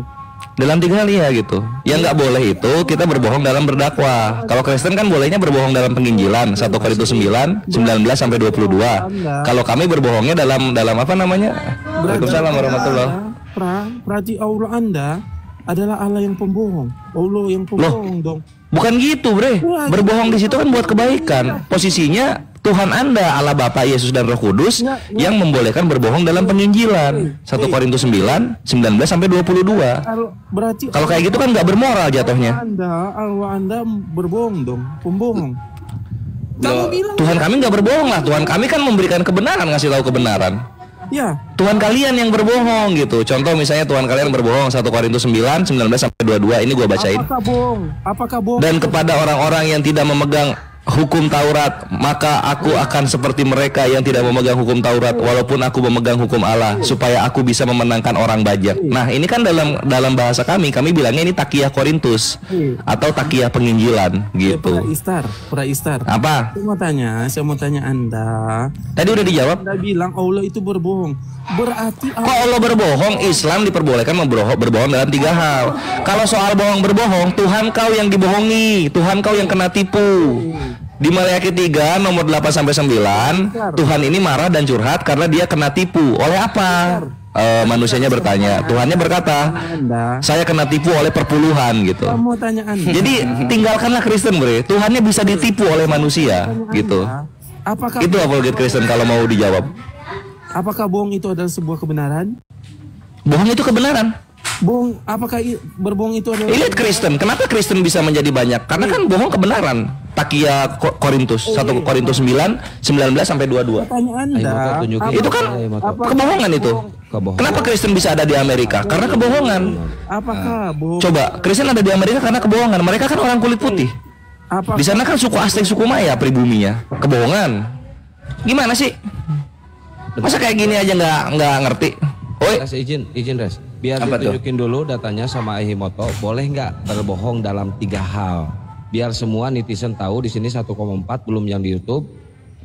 Dalam 3 hal iya gitu. Yang nggak boleh itu kita berbohong dalam berdakwah. Kalau Kristen kan bolehnya berbohong dalam penginjilan 1 Korintus 9 19 sampai 22. Kalau kami berbohongnya dalam apa namanya? Waalaikumsalam warahmatullahi. Berarti Allah Anda adalah Allah yang pembohong. Allah yang pembohong dong. Bukan gitu, Bre. Berbohong di situ kan buat kebaikan. Posisinya Tuhan Anda, Allah Bapa, Yesus dan Roh Kudus yang membolehkan berbohong dalam penginjilan 1 Korintus 9 19 sampai 22. Berarti kalau kayak gitu kan nggak bermoral jatuhnya. Allah Anda berbohong dong, pembohong. Tuhan kami nggak berbohong lah. Tuhan kami kan memberikan kebenaran, ngasih tahu kebenaran. Ya. Tuhan kalian yang berbohong gitu. Contoh misalnya Tuhan kalian berbohong 1 Korintus 9 19 sampai 22. Ini gua bacain. Apakah bohong? Dan kepada orang-orang yang tidak memegang hukum Taurat, maka aku akan seperti mereka yang tidak memegang hukum Taurat, walaupun aku memegang hukum Allah, supaya aku bisa memenangkan orang bajak. Nah, ini kan dalam bahasa kami bilangnya ini takiyah Korintus atau takiyah penginjilan gitu. Pra Istar. Apa? Saya mau tanya Anda. Tadi udah dijawab. Anda bilang Allah itu berbohong. Berarti kok Allah berbohong? Islam diperbolehkan berbohong dalam 3 hal. Kalau soal berbohong, Tuhan kau yang dibohongi, Tuhan kau yang kena tipu. Di Maleakhi 3 nomor 8 sampai 9, Tuhan ini marah dan curhat karena dia kena tipu. Oleh apa? Manusianya bertanya. Tuhannya berkata, saya kena tipu oleh perpuluhan gitu. Jadi tinggalkanlah Kristen, Bre. Tuhannya bisa ditipu oleh manusia gitu. Itu apologet Kristen kalau mau dijawab. Apakah bohong itu adalah sebuah kebenaran? Bohong itu kebenaran. Bohong, apakah berbohong itu adalah Lihat Kristen, kenapa Kristen bisa menjadi banyak? Karena kan bohong kebenaran. Takiyah Korintus 1 Korintus 9 19 sampai 22. Pertanyaan Anda, itu kan kebohongan itu. Kenapa Kristen bisa ada di Amerika? Karena kebohongan. Apakah bohong? Coba, Kristen ada di Amerika karena kebohongan. Mereka kan orang kulit putih. Di sana kan suku Aztec, suku Maya pribuminya. Kebohongan. Gimana sih? Masa kayak gini aja nggak ngerti? Res, izin Res. Biar ditunjukin dulu datanya sama Ahimoto. Boleh nggak berbohong dalam 3 hal? Biar semua netizen tahu di sini 1,4 belum yang di YouTube.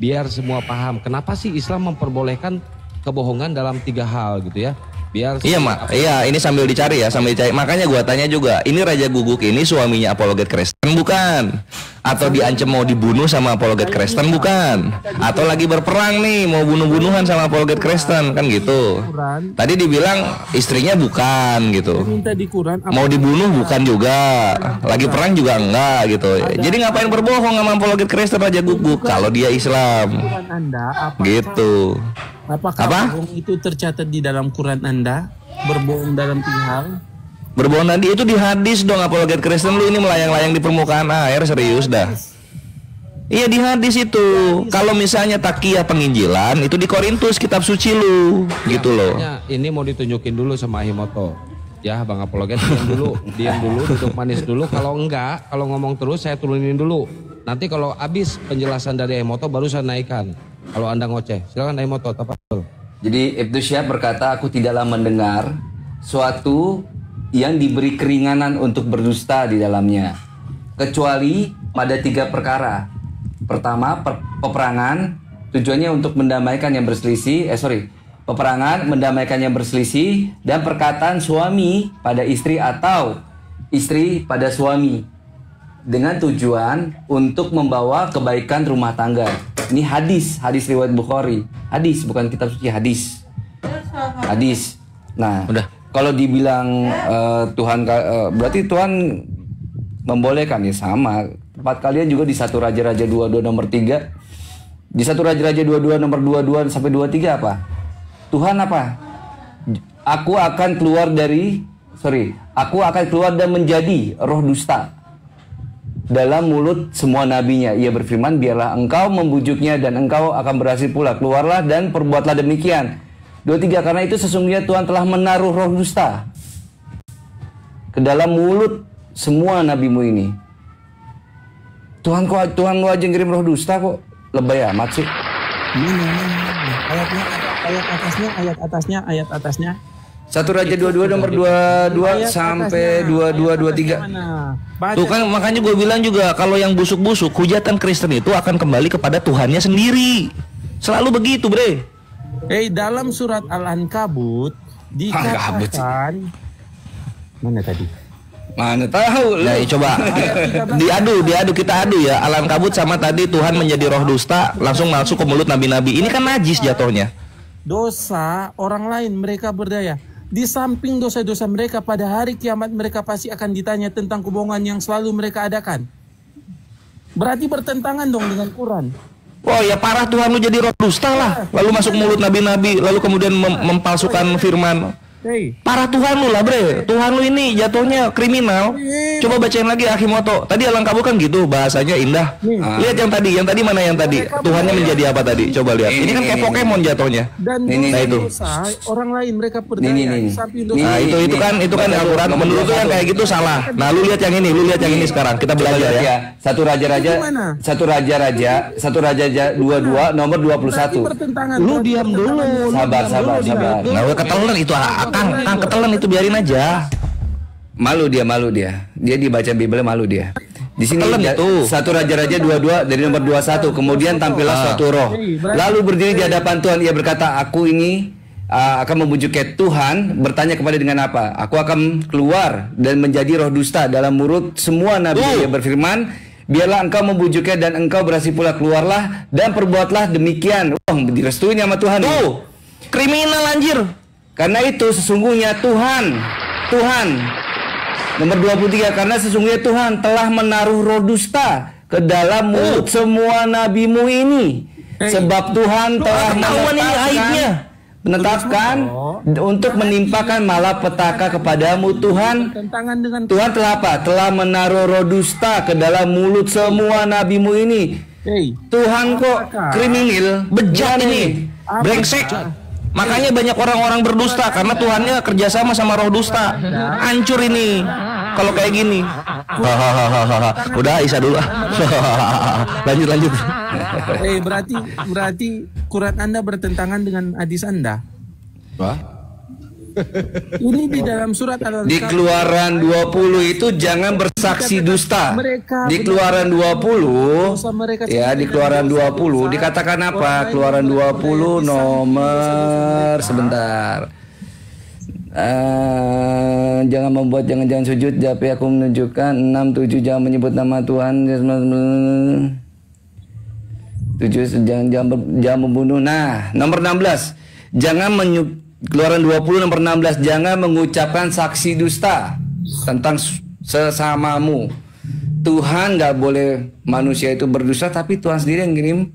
Biar semua paham kenapa sih Islam memperbolehkan kebohongan dalam 3 hal gitu ya. Biar iya, ini sambil dicari ya, makanya gua tanya juga, ini Raja Guguk ini suaminya apologet Kristen bukan? Atau diancam mau dibunuh sama apologet Kristen bukan? Atau lagi berperang nih mau bunuh-bunuhan sama apologet Kristen kan gitu. Tadi dibilang istrinya bukan gitu. Mau dibunuh bukan juga. Lagi perang juga enggak gitu. Jadi ngapain berbohong sama apologet Kristen Raja Guguk kalau dia Islam? Gitu. Apakah bohong itu tercatat di dalam Quran Anda? Berbohong dalam 3 hal? Berbohong tadi itu di hadis dong, apologet Kristen lu ini melayang-layang di permukaan air, serius dah. Iya di hadis itu. Kalau misalnya takiyah penginjilan itu di Korintus kitab suci lu, gitu loh. Ini mau ditunjukin dulu sama Ahimoto. Ya Bang Apologet, diam dulu, duduk manis dulu. Kalau enggak, kalau ngomong terus saya turunin dulu. Nanti kalau habis penjelasan dari Ahimoto baru saya naikkan. Kalau Anda ngoceh, silakan Ahimoto. Jadi Ibnu Syihab berkata, aku tidaklah mendengar suatu yang diberi keringanan untuk berdusta di dalamnya, kecuali pada 3 perkara. Pertama, peperangan, tujuannya untuk mendamaikan yang berselisih. Peperangan, mendamaikan yang berselisih, dan perkataan suami pada istri atau istri pada suami, dengan tujuan untuk membawa kebaikan rumah tangga. Ini hadis riwayat Bukhari. Hadis, bukan kitab suci, hadis. Nah, kalau dibilang Tuhan berarti Tuhan membolehkan ya, sama. Tempat kalian juga di 1 Raja-Raja 22 nomor 3. Di 1 Raja-Raja 22 nomor 22 sampai 23 apa? Tuhan apa? Aku akan keluar dan menjadi roh dusta dalam mulut semua nabinya. Ia berfirman, biarlah engkau membujuknya dan engkau akan berhasil pula. Keluarlah dan perbuatlah demikian. 23, karena itu sesungguhnya Tuhan telah menaruh roh dusta ke dalam mulut semua nabimu ini. Tuhan lu aja ngirim roh dusta kok. Lebay amat sih. Ayat atasnya. 1 Raja 22 nomor 22 sampai 22-23. Tuh kan makanya gue bilang juga, kalau yang busuk-busuk, hujatan Kristen itu akan kembali kepada Tuhannya sendiri. Selalu begitu, bre. Dalam surat Al-Ankabut dikatakan mana tadi? Mana tahu lah. Coba diadu kita adu ya. Al-Ankabut sama tadi Tuhan menjadi roh dusta langsung masuk ke mulut nabi-nabi. Ini kan najis jatuhnya. Dosa orang lain mereka berdaya. Di samping dosa-dosa mereka, pada hari kiamat mereka pasti akan ditanya tentang kebohongan yang selalu mereka adakan. Berarti bertentangan dong dengan Quran. Oh ya, parah, Tuhan lu jadi roh dusta lah. Lalu masuk mulut nabi-nabi, lalu kemudian mempalsukan firman. Parah Tuhan lu lah, bre. Tuhan lu ini jatuhnya kriminal. Coba bacain lagi Akimoto. Tadi Al-Ankabut kan gitu, bahasanya indah. Lihat yang tadi mana yang tadi? Tuhannya menjadi apa tadi? Coba lihat. Ini kan kayak Pokemon jatuhnya. Dan nah itu. Orang lain mereka berdaya. Nah itu kan Al-Quran. Menurut lu yang kayak gitu salah. Nah lu lihat yang ini, sekarang kita belajar ya. 1 Raja-Raja 22 nomor 21. Lu diam dulu. Sabar. Nah, ketelan itu Kang ketelan itu, biarin aja. Malu dia. Dia dibaca Bible malu dia. Di sini itu 1 Raja-Raja 22 dari nomor 21. Kemudian tampillah suatu roh, lalu berdiri di hadapan Tuhan. Ia berkata, aku ini akan membujuk Tuhan. Bertanya kepada dengan apa? Aku akan keluar dan menjadi roh dusta dalam mulut semua nabi. Ia berfirman, biarlah engkau membujuknya dan engkau berhasil pula. Keluarlah dan perbuatlah demikian. Direstui sama Tuhan. Kriminal anjir. Karena itu sesungguhnya Tuhan nomor 23, karena sesungguhnya Tuhan telah menaruh roh dusta ke dalam mulut semua nabimu ini. Sebab Tuhan telah menetapkan untuk menimpakan malapetaka kepadamu. Tuhan telah apa? Telah menaruh roh dusta ke dalam mulut semua nabimu ini. Tuhan kok kriminal, bejat ini, brengsek. Makanya banyak orang-orang berdusta karena Tuhannya kerjasama sama roh dusta. Hancur ini kalau kayak gini. Udah Isa dulu. lanjut. Berarti Quran Anda bertentangan dengan hadis Anda. Ini di dalam surat Al-Ankabut. Di Keluaran 20 itu jangan bersaksi dusta. Di Keluaran 20 ya, di Keluaran 20 dikatakan apa? Keluaran 20 nomor sebentar. Jangan membuat jangan sujud, tapi aku menunjukkan 6-7 jangan menyebut nama Tuhan. 7 jangan membunuh. Nah, nomor 16 Keluaran 20 nomor 16, jangan mengucapkan saksi dusta tentang sesamamu. Tuhan nggak boleh manusia itu berdusta, tapi Tuhan sendiri yang ngirim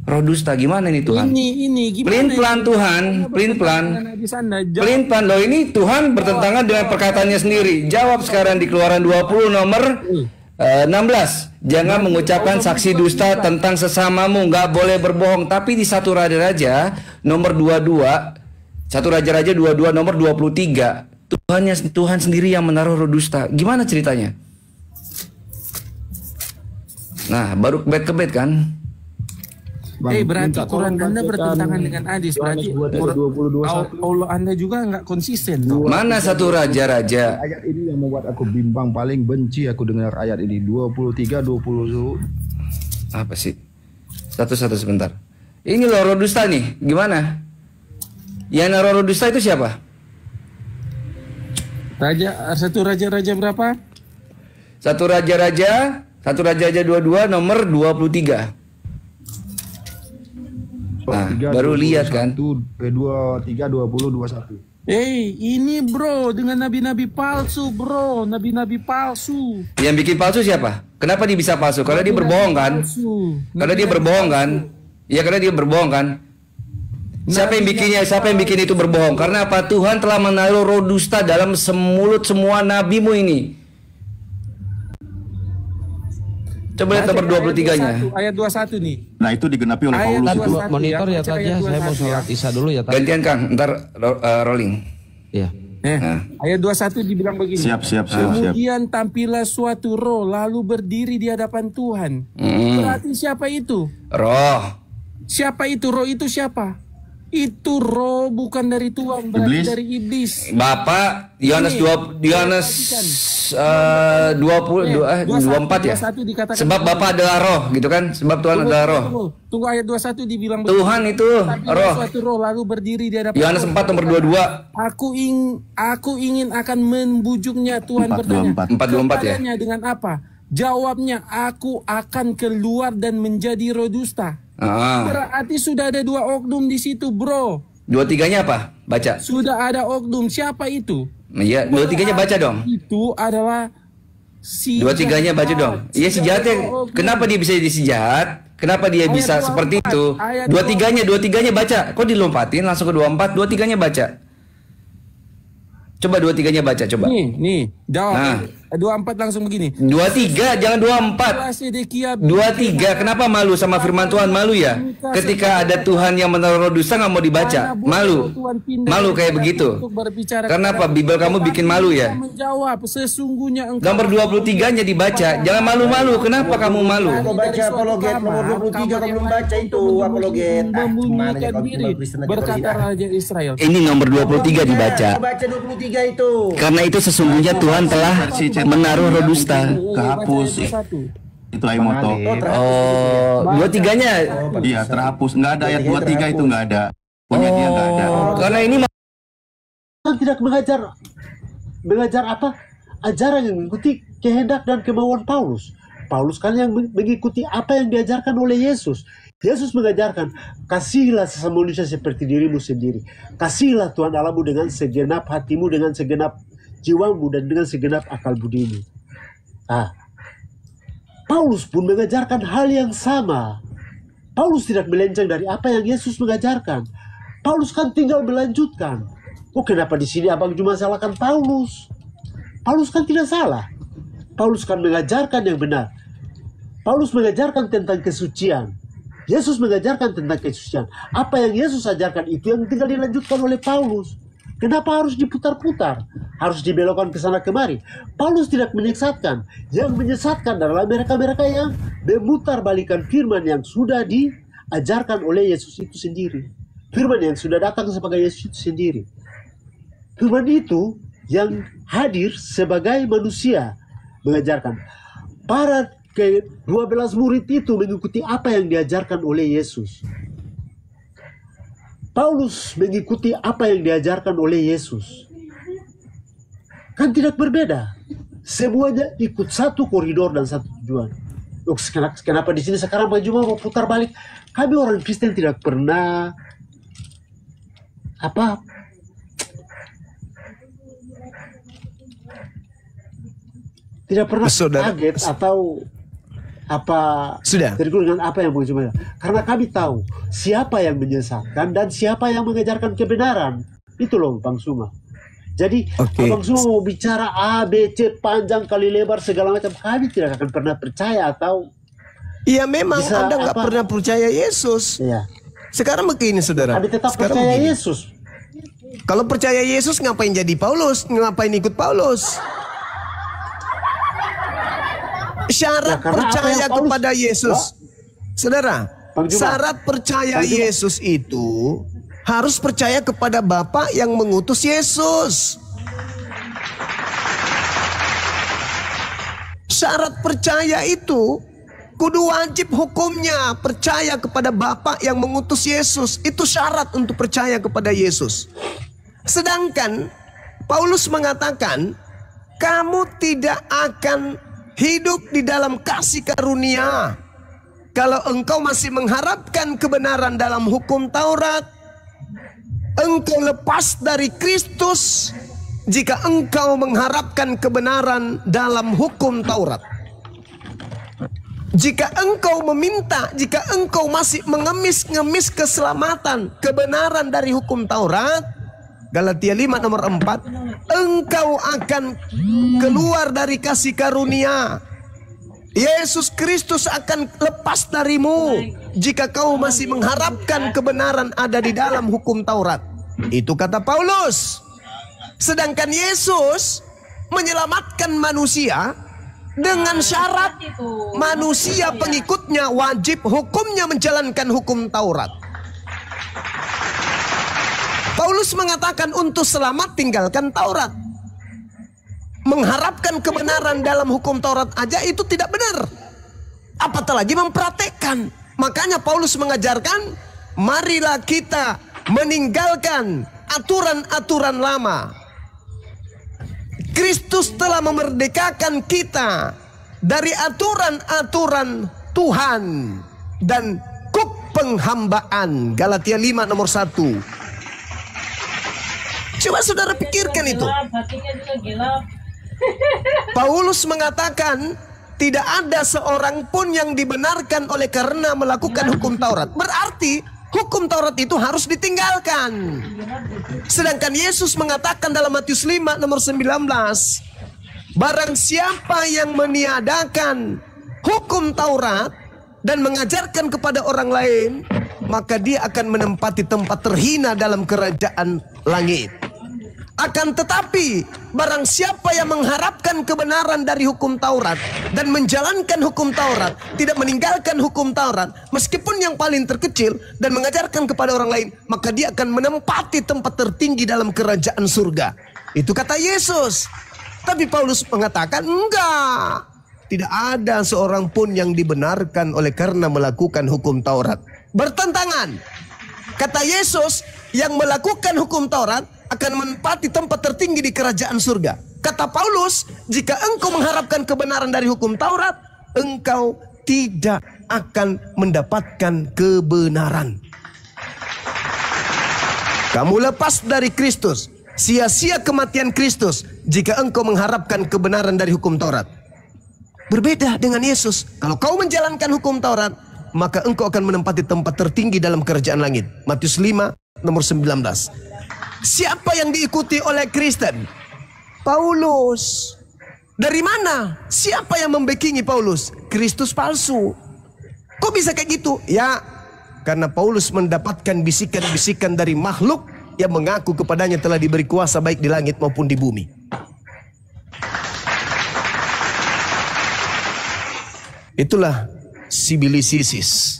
roh dusta. Gimana nih Tuhan? Ini gimana? Pelin-pelan Tuhan, pelin-pelan loh. Ini Tuhan bertentangan dengan perkataannya sendiri. Jawab sekarang di Keluaran 20 nomor 16, jangan mengucapkan saksi dusta tentang sesamamu, nggak boleh berbohong. Tapi di 1 Raja-Raja nomor 22, 1 Raja-Raja 22 nomor 23, Tuhan sendiri yang menaruh roh dusta. Gimana ceritanya? Nah, baru kebet kan? Berarti Quran Anda bertentangan dengan hadis. Berarti Allah Anda juga nggak konsisten. Mana 1 Raja-Raja? Ayat ini yang membuat aku bimbang, paling benci aku dengar ayat ini. 23, 20. Apa sih? Satu sebentar. Ini loh roh dusta nih. Gimana? Yang naruh roh dusta itu siapa? 1 Raja-Raja berapa? 1 Raja-Raja 22 nomor 23. Nah, baru lihat kan? 23, 20, 21. Ini bro dengan nabi-nabi palsu bro, nabi-nabi palsu. Yang bikin palsu siapa? Kenapa dia bisa palsu? Karena dia berbohong kan? Karena dia berbohong kan? Ya karena dia berbohong kan? Siapa yang bikinnya? Siapa yang bikin itu berbohong? Karena apa? Tuhan telah menaruh roh dusta dalam mulut semua nabimu ini. Coba lihat nomor 23-nya. Ayat 21 nih. Nah itu digenapi oleh Paulus itu. Monitor ya tadi ya, saya mau sholat isya dulu ya. Gantian Kang, ntar rolling. Iya. Ayat 21 dibilang begini. Siap. Kemudian tampillah suatu roh lalu berdiri di hadapan Tuhan. Berarti siapa itu? Roh. Siapa itu? Roh itu siapa? Itu roh bukan dari Tuhan, berarti dari iblis. Bapak Yohanes 24 ya. Sebab Bapak adalah roh, gitu kan? Sebab Tuhan adalah roh. Tunggu ayat 21 dibilang Tuhan itu roh. Suatu roh lalu berdiri di hadapan Yohanes 4 nomor 22. Aku ingin akan membujuknya, Tuhan bertanya. 424 ya. Dengan apa? Jawabnya, aku akan keluar dan menjadi roh dusta. Berarti sudah ada 2 oknum di situ, bro. 23-nya apa? Baca. Sudah ada oknum. Siapa itu? Iya, 23-nya baca dong. Itu adalah si 23-nya baca dong. Iya, si jahatnya. Kenapa dia bisa jadi si jahat? Kenapa dia bisa seperti itu? 23-nya baca. Kok dilompatin langsung ke 24? 23-nya baca. Coba 23-nya baca, coba. Nih, jawab. 24 langsung begini. 23, jangan 24. 23, kenapa malu sama firman Tuhan? Malu ya? Ketika ada Tuhan yang menaruh dusta nggak mau dibaca. Malu. Malu kayak begitu. Karena apa? Bibel kamu bikin malu ya? Menjawab, sesungguhnya engkau. Nomor 23-nya dibaca. Jangan malu-malu. Kenapa kamu malu? Kau baca apologet nomor 23 kau belum baca itu apologet. Membunyikan diri, berkata Raja Israel. Ini nomor 23 dibaca. Baca 23 itu. Karena itu sesungguhnya Tuhan telah menaruh roh dusta. Kehapus. Itu Aimoto. 23-nya. Iya, terhapus. Nggak ada ayat 23 itu, nggak ada. Punya dia nggak ada. Karena ini tidak mengajar apa? Ajaran yang mengikuti kehendak dan kemauan Paulus. Paulus kan yang mengikuti apa yang diajarkan oleh Yesus. Yesus mengajarkan, kasihilah sesama manusia seperti dirimu sendiri. Kasihilah Tuhan Allahmu dengan segenap hatimu, dengan segenap jiwamu, dan dengan segenap akal budimu. Paulus pun mengajarkan hal yang sama. Paulus tidak melenceng dari apa yang Yesus mengajarkan. Paulus kan tinggal melanjutkan. Kenapa di sini abang cuma salahkan Paulus? Paulus kan tidak salah. Paulus kan mengajarkan yang benar. Paulus mengajarkan tentang kesucian. Yesus mengajarkan tentang kesucian. Apa yang Yesus ajarkan itu yang tinggal dilanjutkan oleh Paulus. Kenapa harus diputar-putar? Harus dibelokkan ke sana kemari? Paulus tidak menyesatkan. Yang menyesatkan adalah mereka-mereka yang memutar-balikan firman yang sudah diajarkan oleh Yesus itu sendiri. Firman yang sudah datang sebagai Yesus itu sendiri. Firman itu yang hadir sebagai manusia mengajarkan. Para ke-12 murid itu mengikuti apa yang diajarkan oleh Yesus. Paulus mengikuti apa yang diajarkan oleh Yesus. Kan tidak berbeda. Semuanya ikut satu koridor dan satu tujuan. Kenapa di sini sekarang Pak Juma mau putar balik? Kami orang Kristen tidak pernah kaget atau tergolong dengan apa yang mengajarkan. Karena kami tahu siapa yang menyesatkan dan siapa yang mengajarkan kebenaran. Itu loh Bang Suma. Jadi Bang Suma mau bicara A, B, C panjang kali lebar segala macam, kami tidak akan pernah percaya atau memang Anda nggak pernah percaya Yesus. Iya. Sekarang begini saudara. Kami tetap percaya Yesus. Kalau percaya Yesus ngapain jadi Paulus? Ngapain ikut Paulus? Syarat percaya kepada Yesus, saudara, syarat percaya Yesus itu harus percaya kepada Bapa yang mengutus Yesus. Syarat percaya itu kudu wajib hukumnya percaya kepada Bapa yang mengutus Yesus. Itu syarat untuk percaya kepada Yesus. Sedangkan Paulus mengatakan, kamu tidak akan hidup di dalam kasih karunia kalau engkau masih mengharapkan kebenaran dalam hukum Taurat. engkau lepas dari Kristus jika engkau mengharapkan kebenaran dalam hukum Taurat. Jika engkau meminta, jika engkau masih mengemis-ngemis keselamatan, kebenaran dari hukum Taurat, Galatia 5 nomor 4, engkau akan keluar dari kasih karunia. Yesus Kristus akan lepas darimu jika kau masih mengharapkan kebenaran ada di dalam hukum Taurat. Itu kata Paulus. Sedangkan Yesus menyelamatkan manusia dengan syarat manusia pengikutnya wajib hukumnya menjalankan hukum Taurat. Paulus mengatakan untuk selamat tinggalkan Taurat. Mengharapkan kebenaran dalam hukum Taurat aja itu tidak benar. Apatah lagi mempraktekkan. Makanya Paulus mengajarkan, marilah kita meninggalkan aturan-aturan lama. Kristus telah memerdekakan kita dari aturan-aturan Tuhan dan kuk penghambaan. Galatia 5 nomor 1. Coba saudara pikirkan itu. Paulus mengatakan tidak ada seorang pun yang dibenarkan oleh karena melakukan hukum Taurat. Berarti hukum Taurat itu harus ditinggalkan. Sedangkan Yesus mengatakan dalam Matius 5 nomor 19, barang siapa yang meniadakan hukum Taurat dan mengajarkan kepada orang lain, maka dia akan menempati tempat terhina dalam kerajaan langit. Akan tetapi barang siapa yang mengharapkan kebenaran dari hukum Taurat dan menjalankan hukum Taurat, tidak meninggalkan hukum Taurat, meskipun yang paling terkecil, dan mengajarkan kepada orang lain, maka dia akan menempati tempat tertinggi dalam kerajaan surga. Itu kata Yesus. Tapi Paulus mengatakan enggak. Tidak ada seorang pun yang dibenarkan oleh karena melakukan hukum Taurat. Bertentangan. Kata Yesus, yang melakukan hukum Taurat akan menempati tempat tertinggi di kerajaan surga. Kata Paulus, jika engkau mengharapkan kebenaran dari hukum Taurat, engkau tidak akan mendapatkan kebenaran. Kamu lepas dari Kristus, sia-sia kematian Kristus jika engkau mengharapkan kebenaran dari hukum Taurat. Berbeda dengan Yesus. Kalau kau menjalankan hukum Taurat, maka engkau akan menempati tempat tertinggi dalam kerajaan langit. Matius 5 nomor 19. Siapa yang diikuti oleh Kristen? Paulus. Dari mana? Siapa yang membackingi Paulus? Kristus palsu. Kok bisa kayak gitu? Ya, karena Paulus mendapatkan bisikan-bisikan dari makhluk yang mengaku kepadanya telah diberi kuasa baik di langit maupun di bumi. Itulah sibilisis.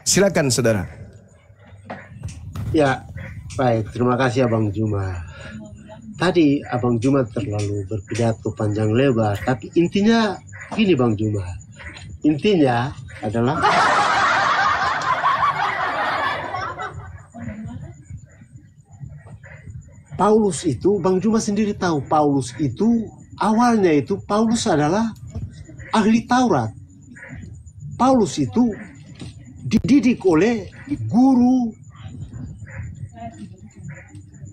Silakan saudara. Ya, baik, terima kasih Abang Juma. Tadi Abang Juma terlalu berpidato panjang lebar, tapi intinya gini Bang Juma. Intinya adalah Paulus itu, Bang Juma sendiri tahu, Paulus itu awalnya itu Paulus adalah ahli Taurat. Paulus itu dididik oleh guru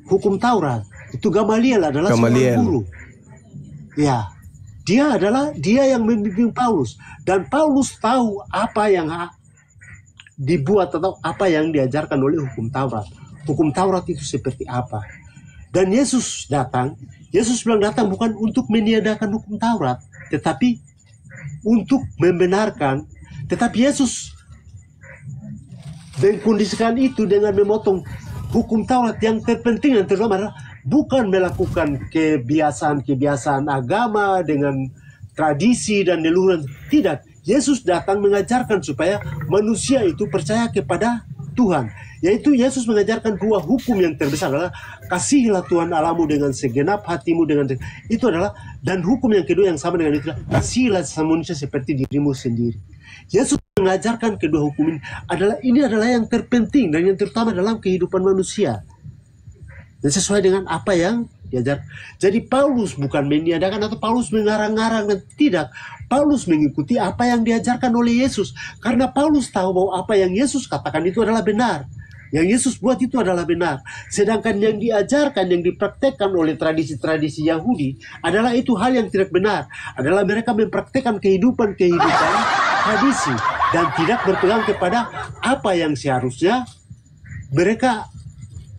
hukum Taurat. Itu Gamaliel adalah seorang guru. Ya, dia yang membimbing Paulus, dan Paulus tahu apa yang dibuat atau apa yang diajarkan oleh hukum Taurat. Hukum Taurat itu seperti apa? Dan Yesus bilang datang bukan untuk meniadakan hukum Taurat, tetapi untuk membenarkan. Tetapi Yesus mengkondisikan itu dengan memotong hukum Taurat. Yang terpenting dan terutama adalah bukan melakukan kebiasaan-kebiasaan agama dengan tradisi dan leluhur. Tidak. Yesus datang mengajarkan supaya manusia itu percaya kepada Tuhan. Yaitu Yesus mengajarkan dua hukum yang terbesar adalah kasihilah Tuhan Allahmu dengan segenap hatimu, itu adalah, dan hukum yang kedua yang sama dengan itu adalah kasihilah manusia seperti dirimu sendiri. Yesus mengajarkan kedua hukum ini adalah yang terpenting dan yang terutama dalam kehidupan manusia. Dan sesuai dengan apa yang diajar. Jadi Paulus bukan meniadakan atau Paulus mengarang-arang, dan tidak. Paulus mengikuti apa yang diajarkan oleh Yesus. Karena Paulus tahu bahwa apa yang Yesus katakan itu adalah benar. Yang Yesus buat itu adalah benar. Sedangkan yang diajarkan, yang dipraktekkan oleh tradisi-tradisi Yahudi adalah itu hal yang tidak benar. Adalah mereka mempraktekkan kehidupan tradisi dan tidak berpegang kepada apa yang seharusnya mereka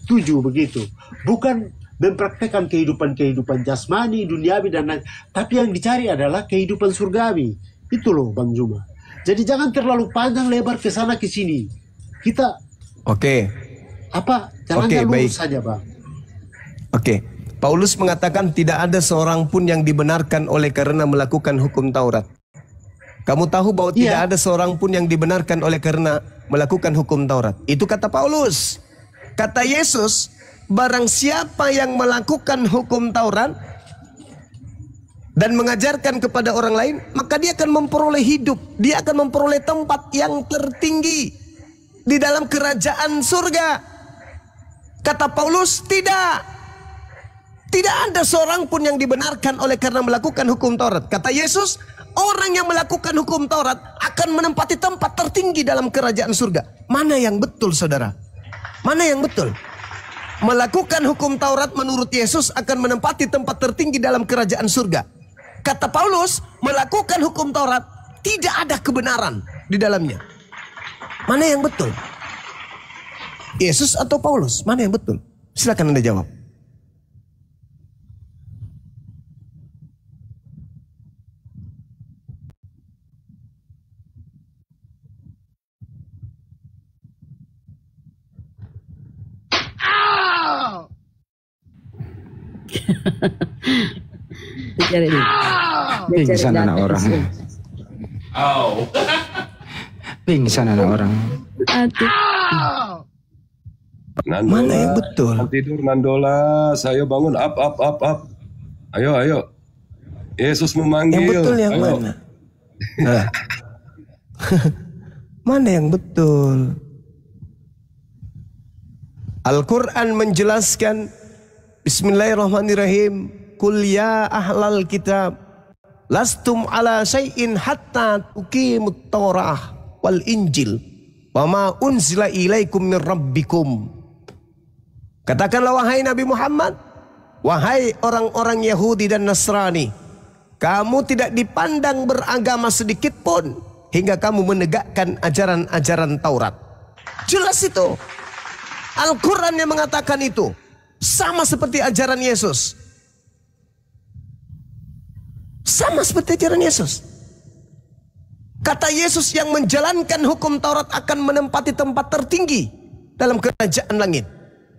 tuju begitu. Bukan mempraktekkan kehidupan jasmani, duniawi dan lain. Tapi yang dicari adalah kehidupan surgawi. Itu loh Bang Juma. Jadi jangan terlalu panjang lebar ke sana ke sini. Kita jalannya lurus saja Bang. Paulus mengatakan tidak ada seorang pun yang dibenarkan oleh karena melakukan hukum Taurat. Kamu tahu bahwa tidak ada seorang pun yang dibenarkan oleh karena melakukan hukum Taurat. Itu kata Paulus. Kata Yesus, barang siapa yang melakukan hukum Taurat dan mengajarkan kepada orang lain, maka dia akan memperoleh hidup. Dia akan memperoleh tempat yang tertinggi di dalam kerajaan surga. Kata Paulus, tidak ada seorang pun yang dibenarkan oleh karena melakukan hukum Taurat. Kata Yesus, orang yang melakukan hukum Taurat akan menempati tempat tertinggi dalam kerajaan surga. Mana yang betul saudara? Mana yang betul? Melakukan hukum Taurat menurut Yesus akan menempati tempat tertinggi dalam kerajaan surga. Kata Paulus, melakukan hukum Taurat tidak ada kebenaran di dalamnya. Mana yang betul? Yesus atau Paulus? Mana yang betul? Silakan Anda jawab. Pingsan anak orang. Pingsan anak orang. Mana yang betul? Tidur Nandola, ayo bangun, up. Ayo. Yesus memanggil. Yang betul yang ayo. mana? Mana yang betul? Al-Quran menjelaskan, Bismillahirrahmanirrahim, Qul ya ahlal kitab, lastum ala syai'in hatta tuqimut Taurah wal Injil, wa ma unzila ilaikum min rabbikum. Katakanlah wahai Nabi Muhammad, wahai orang-orang Yahudi dan Nasrani, kamu tidak dipandang beragama sedikit pun hingga kamu menegakkan ajaran-ajaran Taurat. Jelas itu. Al-Quran yang mengatakan itu. Sama seperti ajaran Yesus. Sama seperti ajaran Yesus. Kata Yesus, yang menjalankan hukum Taurat akan menempati tempat tertinggi dalam kerajaan langit.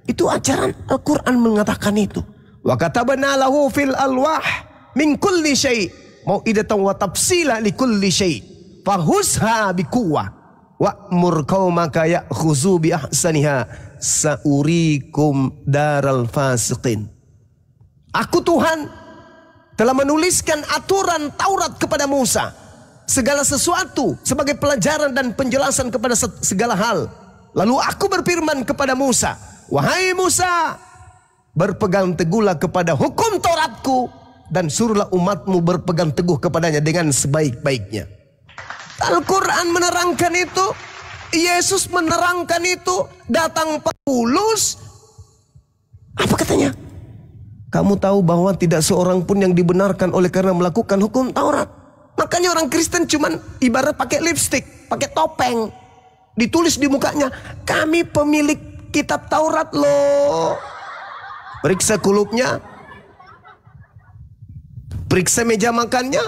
Itu ajaran Al-Quran mengatakan itu. Wa katabna lahu fil alwah min kulli syai' mau'idatan wa tafsila li kulli syai' fahusha biquwwah wa'mur qaumaka ya'khuzu bi ahsaniha sa'urikum daral fasiqin. Aku Tuhan telah menuliskan aturan Taurat kepada Musa, segala sesuatu sebagai pelajaran dan penjelasan kepada segala hal. Lalu aku berfirman kepada Musa, wahai Musa, berpegang teguhlah kepada hukum Tauratku dan suruhlah umatmu berpegang teguh kepadanya dengan sebaik-baiknya. Al-Quran menerangkan itu, Yesus menerangkan itu, datang Paulus. Apa katanya? Kamu tahu bahwa tidak seorang pun yang dibenarkan oleh karena melakukan hukum Taurat. Makanya orang Kristen cuman ibarat pakai lipstik, pakai topeng. Ditulis di mukanya, kami pemilik kitab Taurat loh. Periksa kulupnya, periksa meja makannya,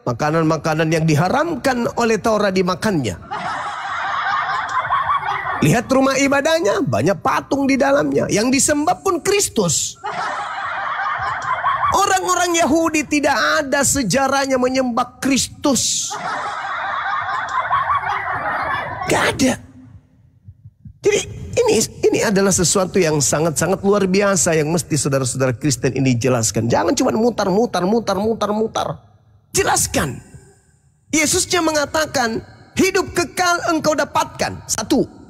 makanan-makanan yang diharamkan oleh Taurat dimakannya. Lihat rumah ibadahnya, banyak patung di dalamnya. Yang disembah pun Kristus. Orang-orang Yahudi tidak ada sejarahnya menyembah Kristus. Gak ada. Jadi ini adalah sesuatu yang sangat-sangat luar biasa yang mesti saudara-saudara Kristen ini jelaskan. Jangan cuma mutar. Jelaskan. Yesusnya mengatakan, hidup kekal engkau dapatkan. 1.